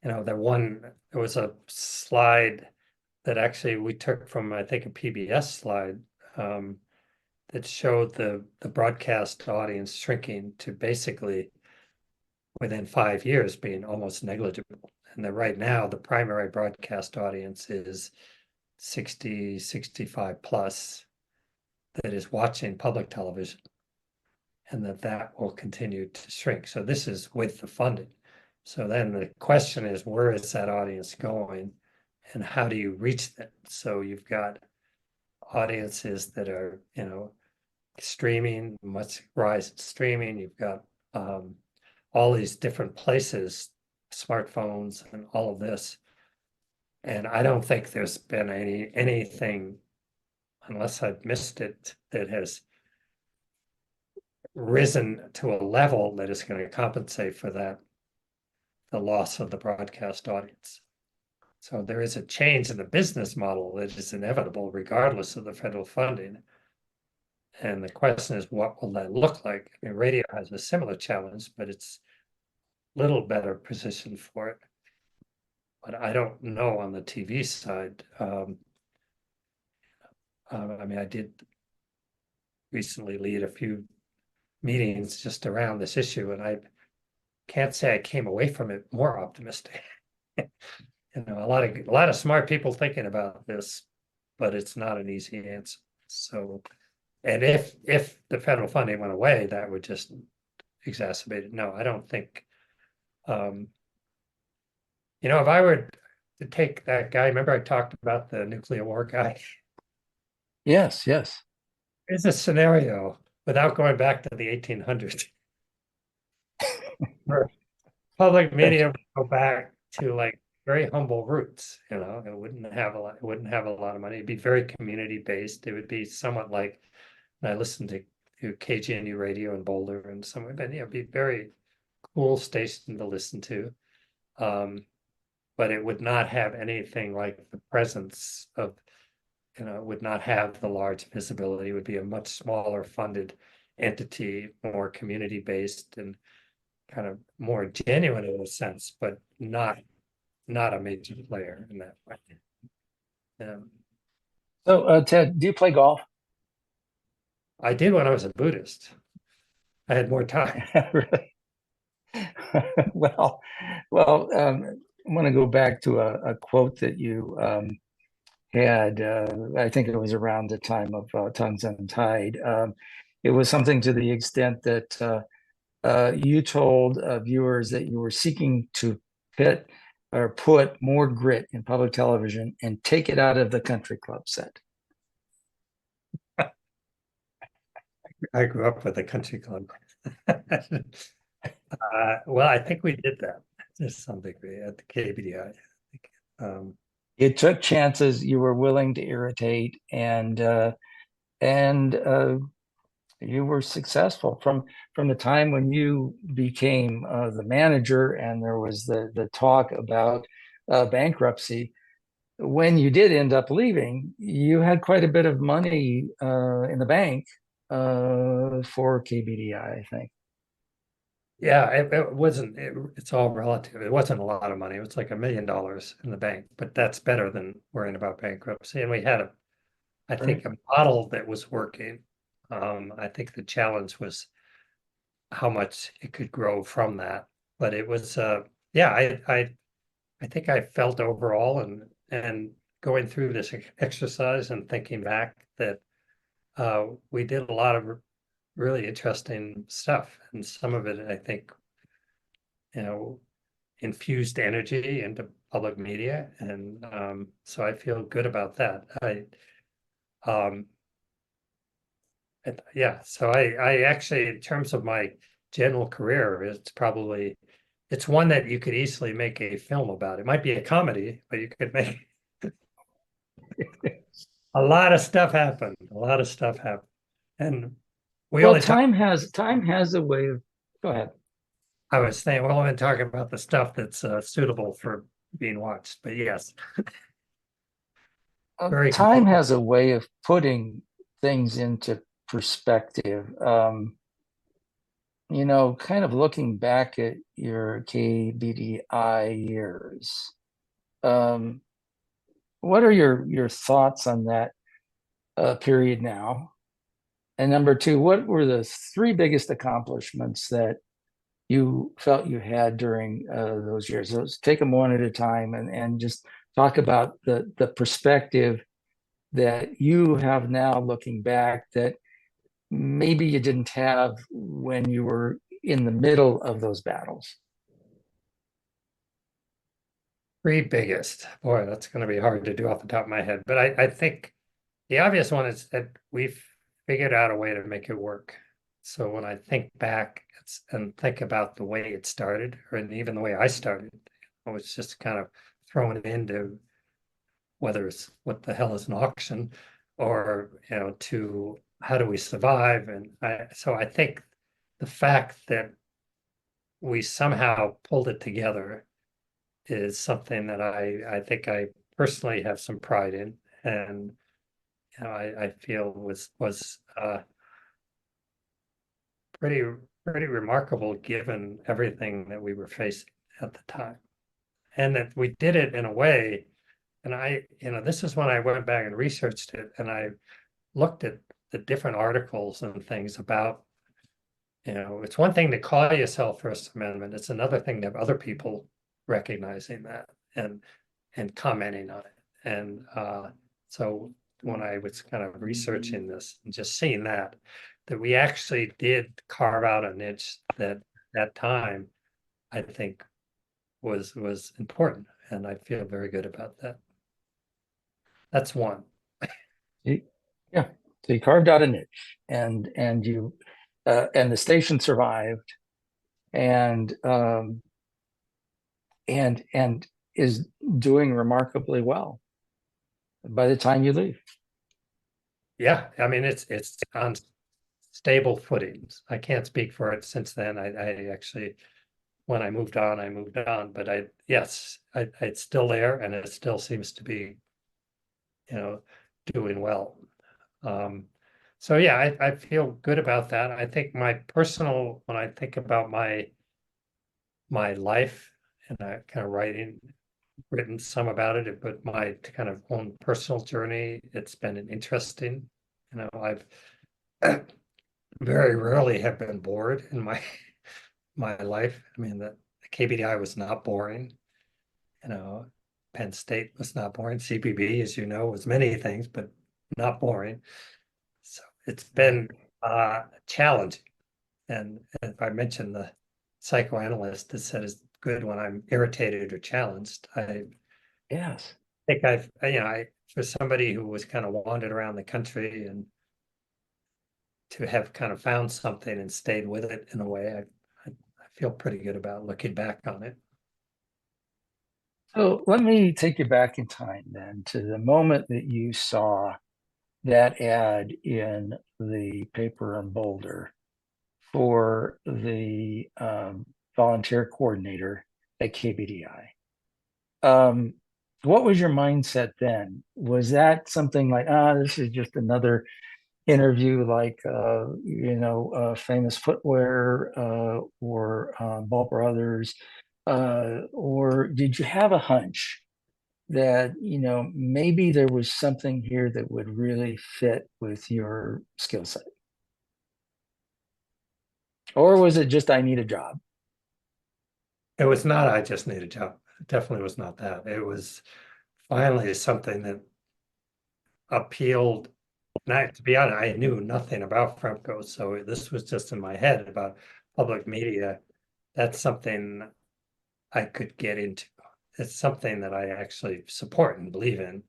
there was a slide that actually we took from, I think, a PBS slide that showed the broadcast audience shrinking to basically within 5 years being almost negligible. And that right now the primary broadcast audience is 60, 65 plus that is watching public television, and that will continue to shrink. So this is with the funding. So then the question is, where is that audience going and how do you reach them? So you've got audiences that are, streaming, much rise in streaming. You've got all these different places, smartphones and all of this. And I don't think there's been anything, unless I've missed it, that has risen to a level that is going to compensate for the loss of the broadcast audience. So there is a change in the business model that is inevitable regardless of the federal funding. And the question is, what will that look like? I mean, radio has a similar challenge, but it's a little better positioned for it. But I don't know on the TV side. I mean, I did recently lead a few meetings just around this issue, and I can't say I came away from it more optimistic. A lot of smart people thinking about this, but it's not an easy answer. So, and if the federal funding went away, that would just exacerbate it. No, I don't think. If I were to take that guy, remember I talked about the nuclear war guy? Yes, yes. It's a scenario without going back to the 1800s. Where public media would go back to like very humble roots, it wouldn't have a lot of money. It'd be very community based. It would be somewhat like I listened to KGNU radio in Boulder and somewhere, but it'd be very cool station to listen to. But it would not have anything like the presence of, would not have the large visibility. It would be a much smaller funded entity, more community based and kind of more genuine in a sense, but not a major player in that way. So, Ted, do you play golf? I did when I was a Buddhist. I had more time. Really? Well, I want to go back to a quote that you had. I think it was around the time of Tongues Untied. It was something to the extent that you told viewers that you were seeking to put more grit in public television and take it out of the country club set. I grew up with a country club. Well, I think we did that to some degree at the KBDI. You took chances. You were willing to irritate, and you were successful from the time when you became the manager, and there was the talk about bankruptcy. When you did end up leaving, you had quite a bit of money in the bank for KBDI, I think. Yeah, it wasn't, it's all relative. It wasn't a lot of money. It was like $1 million in the bank, but that's better than worrying about bankruptcy. And we had I think, a model that was working. I think the challenge was how much it could grow from that. But it was, yeah, I think I felt overall and going through this exercise and thinking back that we did a lot of really interesting stuff, and some of it I think infused energy into public media, and so I feel good about that. Yeah, so I actually, in terms of my general career, it's one that you could easily make a film about. It might be a comedy, but you could make a lot of stuff happen. A lot of stuff happened, and we Well, only time has a way of. Go ahead. I was saying, well, I've been talking about the stuff that's suitable for being watched, but yes, very Time good. has a way of putting things into perspective. Kind of looking back at your KBDI years, um, what are your thoughts on that period now? And number two, what were the three biggest accomplishments that you felt you had during those years? So let's take them one at a time and just talk about the perspective that you have now looking back that maybe you didn't have when you were in the middle of those battles. Three biggest. Boy, that's going to be hard to do off the top of my head. But I think the obvious one is that we've figured out a way to make it work. So when I think back and think about the way it started, or even the way I started, I was just kind of thrown into whether it's what the hell is an auction, or to how do we survive. And so I think the fact that we somehow pulled it together is something that I think I personally have some pride in, and I feel was pretty pretty remarkable given everything that we were facing at the time, and that we did it in a way. And this is when I went back and researched it, and I looked at the different articles and things about, it's one thing to call yourself First Amendment. It's another thing to have other people recognizing that and commenting on it. And so when I was kind of researching this and just seeing that we actually did carve out a niche that time, I think was important. And I feel very good about that. That's one. Yeah, so you carved out a niche, and you and the station survived, and and is doing remarkably well by the time you leave. Yeah, I mean it's on stable footings. I can't speak for it since then. I actually, when I moved on, but it's still there, and it still seems to be, you know, doing well. Um, so yeah, I feel good about that. I think when I think about my life, and I kind of written some about it, but my kind of own personal journey, it's been an interesting, I've very rarely have been bored in my life. I mean, the KBDI was not boring. You know, Penn State was not boring. CPB, as you know, was many things, but not boring. So it's been challenging. And if I mentioned the psychoanalyst that said it's good when I'm irritated or challenged, I Yes. think for somebody who was kind of wandered around the country and to have kind of found something and stayed with it in a way, I feel pretty good about looking back on it. So let me take you back in time then to the moment that you saw that ad in the paper in Boulder for the volunteer coordinator at KBDI. What was your mindset then? Was that something like, this is just another interview like, Famous Footwear or Ball Brothers? Or did you have a hunch that, maybe there was something here that would really fit with your skill set? Or was it just, I need a job? It was not, I just need a job. It definitely was not that. It was finally something that appealed. And to be honest, I knew nothing about Fremco, so this was just in my head about public media. That's something I could get into. It's something that I actually support and believe in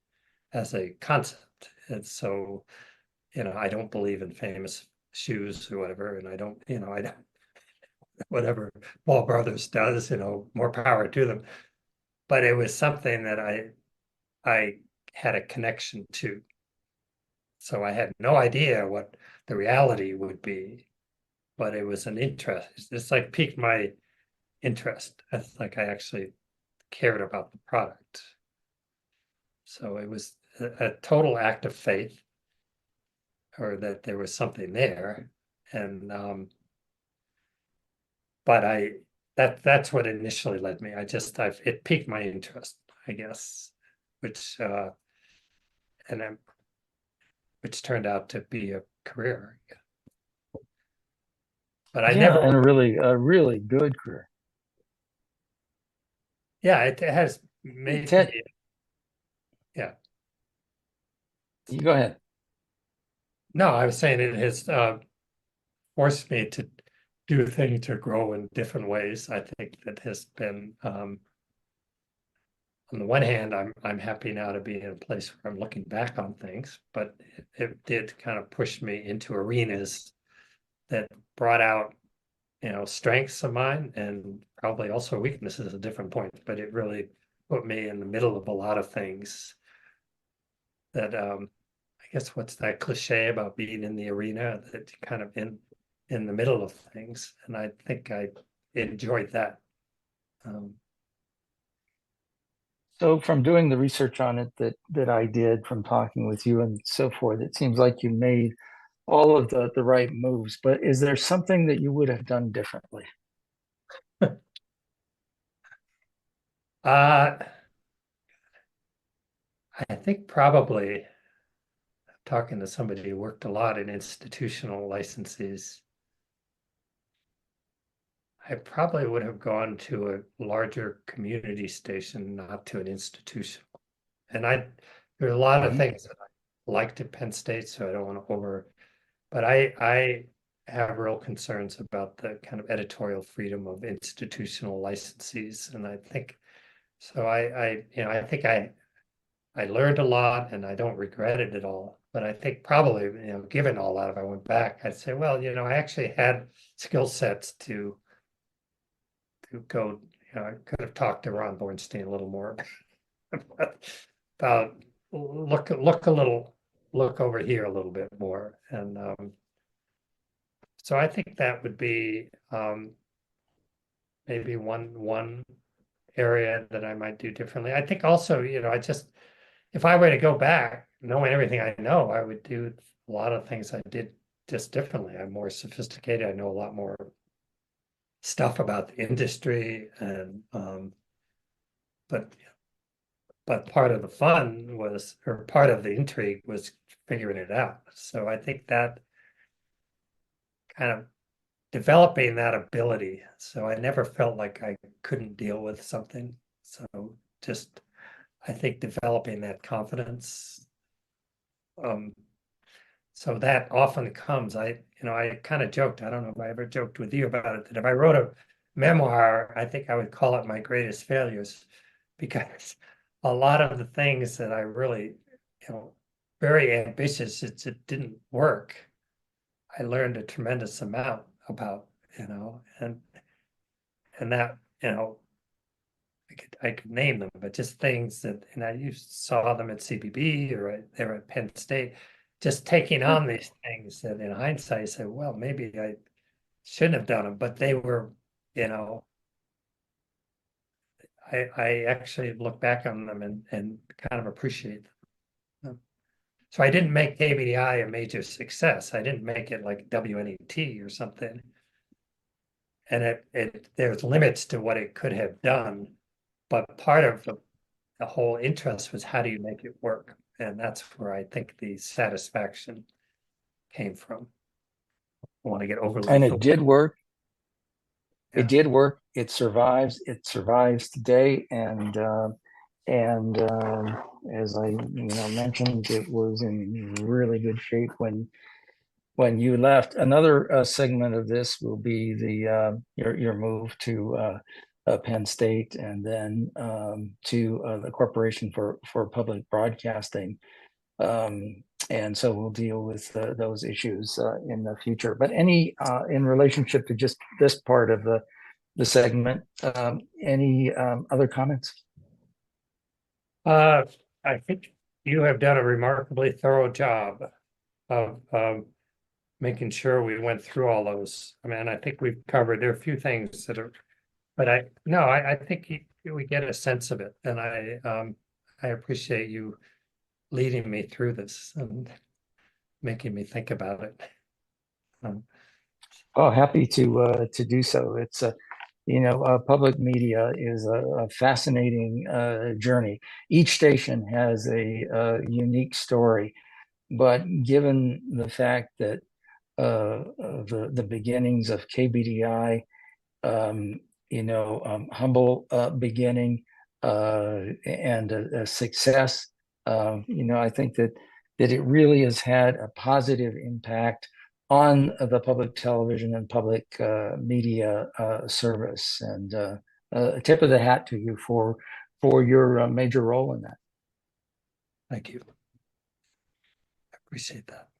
as a concept. And so, I don't believe in famous shoes or whatever, and I don't, whatever Ball Brothers does, more power to them. But it was something that I had a connection to. So I had no idea what the reality would be, but it was an interest. It's like piqued my interest. It's like I actually cared about the product. So it was a total act of faith, or that there was something there. And but that's what initially led me. It piqued my interest, I guess, which and then which turned out to be a career. But I Yeah, never, and a really good career. yeah, it has made Ted, me, yeah. you go ahead. No, I was saying it has forced me to do things to grow in different ways. I think that has been on the one hand, I'm happy now to be in a place where I'm looking back on things, but it did kind of push me into arenas that brought out, strengths of mine and probably also weaknesses at different points, but it really put me in the middle of a lot of things that I guess what's that cliche about being in the arena, that you kind of in the middle of things, and I think I enjoyed that. So from doing the research on it that I did, from talking with you and so forth, it seems like you made all of the right moves. But is there something that you would have done differently? uh I think probably talking to somebody who worked a lot in institutional licenses, I probably would have gone to a larger community station, not to an institution. And there are a lot of Mhm. things that I liked at Penn State, so I don't want to but I have real concerns about the kind of editorial freedom of institutional licensees. And I think so I think I learned a lot and I don't regret it at all. But I think probably, given all that, if I went back, I'd say, well, I actually had skill sets to go, I could have talked to Ron Bornstein a little more about look over here a little bit more. And so I think that would be maybe one area that I might do differently. I think also, if I were to go back, knowing everything I know, I would do a lot of things I did just differently. I'm more sophisticated. I know a lot more stuff about the industry, and but part of the fun was, or part of the intrigue was figuring it out. So I think that kind of developing that ability. So I never felt like I couldn't deal with something. So just, I think developing that confidence. Um, so that often comes, I kind of joked, I don't know if I ever joked with you about it, that if I wrote a memoir, I think I would call it My Greatest Failures, because a lot of the things that I really, very ambitious, it didn't work. I learned a tremendous amount about, and that, I could name them, but just things that, you saw them at CBB or they were at Penn State, just taking on these things that in hindsight, you say, well, maybe I shouldn't have done them, but they were, you know, I actually look back on them and kind of appreciate them. So I didn't make KBDI a major success. I didn't make it like WNET or something. And there's limits to what it could have done, but part of the whole interest was, how do you make it work? And that's where I think the satisfaction came from. I want to get overly And it did work. It Yeah. did work. It survives. It survives today. And as I mentioned, it was in really good shape when you left. Another segment of this will be the your move to Penn State, and then to the Corporation for Public Broadcasting. And so we'll deal with those issues in the future. But any in relationship to just this part of the segment, any other comments? Uh, I think you have done a remarkably thorough job of making sure we went through all those. I mean, I think we've covered, there are a few things that are But I think we get a sense of it, and I appreciate you leading me through this and making me think about it. Um, Oh, happy to do so. It's public media is a fascinating journey. Each station has a unique story, but given the fact that the beginnings of KBDI, um, humble beginning and a success. I think that it really has had a positive impact on the public television and public media service. And a tip of the hat to you for your major role in that. Thank you. I appreciate that.